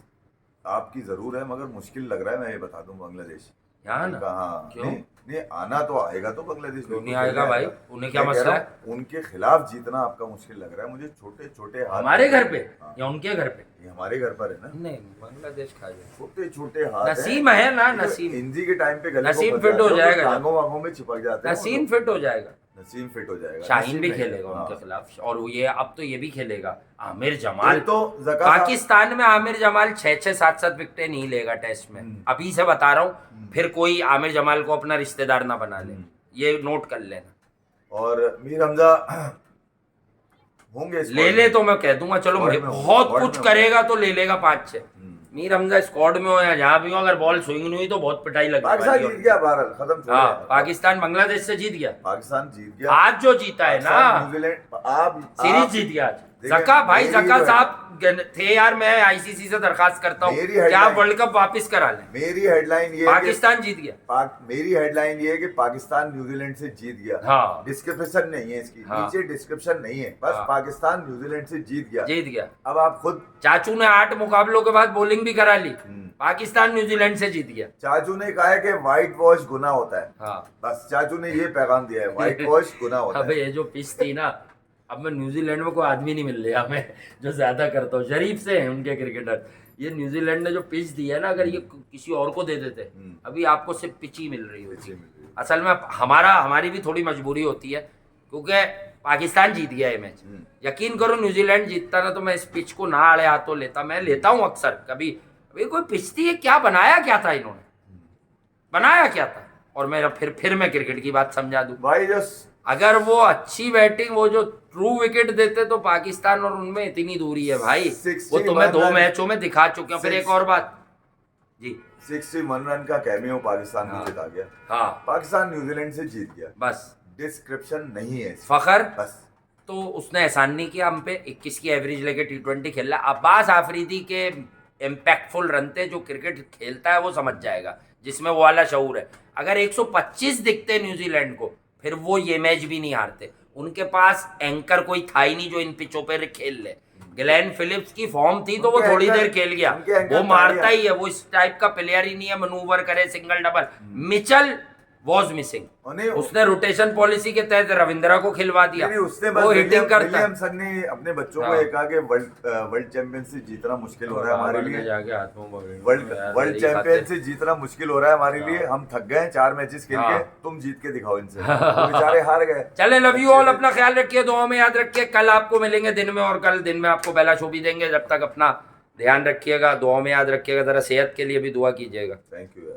आपकी जरूर है, मगर मुश्किल लग रहा है, मैं ये बता दूं। बांग्लादेश यहाँ ना, हाँ, क्यों? नहीं आना तो आएगा, तो बांग्लादेश क्यों नहीं बिल्कुल आएगा खेलने भाई? आएगा। उन्हें क्या मैं कह मसला रहा है? हूं, उनके खिलाफ जीतना आपका मुश्किल लग रहा है मुझे। छोटे छोटे हाथ, हमारे घर पे हाँ। या उनके घर पे? ये हमारे घर पर है ना। नहीं, बांग्लादेश खा जाए। छोटे छोटे हाथ नसीम है ना, हैं। नसीम। इंजी के टाइम पे गले नसीम को फिट हो फंस जाते जाएगा तो जब। टांगों वांगों में चिपक जाते हैं वो नसीम लोग। फिट हो जाएगा, नसीम फिट हो जाएगा, शाहीन नसीम भी नहीं। खेलेगा हाँ। उनके खिलाफ, और वो ये अब तो ये भी खेलेगा आमिर जमाल। एक तो जका साहब- पाकिस्तान में आमिर जमाल 6-6, 7-7 विकेटें नहीं लेगा टेस्ट में, अभी से बता रहा हूँ। फिर कोई आमिर जमाल को अपना रिश्तेदार ना बना ले, ये नोट कर लेना। और मीर हमजा होंगे ले ले तो मैं कह दूंगा, चलो स्क्वाड में बहुत स्क्वाड कुछ में करेगा तो ले लेगा 5-6। मीर हमजा स्क्वाड में हो या जहां भी हो, अगर बॉल स्विंग नहीं हुई तो बहुत पिटाई लगेगी। पाकिस्तान जीत गया, बहरहाल खत्म। छोड़ो। हाँ, पाकिस्तान बांग्लादेश से जीत गया। पाकिस्तान जीत गया आज जो जीता है ना, न्यूजीलैंड, आप सीरीज जीत गया आज। देखिए, जका भाई, मेरी जका जो है- साहब थे यार, मैं ICC से दरखास्त करता हूँ मेरी कि आप हेडलाइन- वर्ल्ड कप वापस करा लें। मेरी हेडलाइन ये है कि पाकिस्तान जीत गया। मेरी हेडलाइन ये है कि पाकिस्तान न्यूजीलैंड से जीत गया। हाँ। डिस्क्रिप्शन नहीं है इसकी, हाँ। नीचे डिस्क्रिप्शन नहीं है, बस हाँ। पाकिस्तान न्यूजीलैंड से जीत गया। जीत गया। अब आप खुद, चाचू ने 8 मुकाबलों के बाद बॉलिंग भी करा ली, पाकिस्तान न्यूजीलैंड से जीत गया। चाचू ने कहा है कि व्हाइट वॉश गुनाह होता है। हाँ। बस चाचू ने ये पैगाम दिया है, व्हाइट वॉश गुनाह होता अबे है। ये जो पिच थी ना, अब मैं न्यूजीलैंड में कोई आदमी नहीं मिल रहा हमें जो ज्यादा करता हूँ, शरीफ से हैं उनके क्रिकेटर। ये न्यूजीलैंड ने जो पिच दी है ना, अगर ये किसी और को दे देते, अभी आपको सिर्फ पिच ही मिल रही होती। असल में हमारी भी थोड़ी मजबूरी होती है, क्योंकि पाकिस्तान जीत गया ये मैच। यकीन करो, न्यूजीलैंड जीतता ना तो मैं इस पिच को ना आड़े हाथों लेता। मैं लेता हूँ अक्सर, कभी अभी कोई पिच थी, क्या बनाया क्या था इन्होंने, बनाया क्या था। और मेरा फिर मैं क्रिकेट की बात समझा दूं भाई, जो अगर वो अच्छी बैटिंग, वो जो ट्रू विकेट देते तो पाकिस्तान और उनमें इतनी दूरी है भाई, 61 वो तुम्हें 2 रन- मैचों में दिखा चुके हैं। फिर एक और बात जी, 61 रन का कैमियो पाकिस्तान हाँ। को जिता गया। हाँ, पाकिस्तान न्यूजीलैंड से जीत गया, बस डिस्क्रिप्शन नहीं है इसमें। फखर। बस तो उसने एहसान नहीं किया हम पे, 21 की एवरेज लेके T20 खेल रहा है। अब्बास आफरीदी के इम्पैक्टफुल रन थे, जो क्रिकेट खेलता है वो समझ जाएगा, जिसमें वो वाला शऊर है। अगर 125 दिखते न्यूजीलैंड को, फिर वो ये मैच भी नहीं हारते। उनके पास एंकर कोई था ही नहीं जो इन पिचों पे खेल ले। ग्लेन फिलिप्स की फॉर्म थी तो वो उनके थोड़ी एंकर- देर खेल गया, उनके एंकर वो मारता तालियां। ही है, वो इस टाइप का प्लेयर ही नहीं है मनूवर करे single double. Mitchell was missing, नहीं, उसने रोटेशन पॉलिसी के तहत रविंद्रा को खिलवा दिया, नहीं, उसने बस वो हिटिंग करता है। विलियमसन ने अपने बच्चों को हाँ। ये कहा कि वर्ल्ड चैंपियनशिप जीतना मुश्किल हो रहा है हमारे लिए, जाके हाथों में वर्ल्ड चैंपियनशिप जीतना मुश्किल हो रहा है हमारे लिए, हम थक गए 4 मैचेस खेल के, हाँ। तुम जीत के दिखाओ इनसे। वो बेचारे हार गए। चले, लव यू ऑल, अपना ख्याल रखिए, दुआओं में याद रखिए। कल आपको मिलेंगे दिन में, और कल दिन में आपको बेला शो भी देंगे। जब तक अपना ध्यान रखिएगा, दुआओं में याद रखिएगा, जरा सेहत के लिए भी दुआ कीजिएगा। Thank you.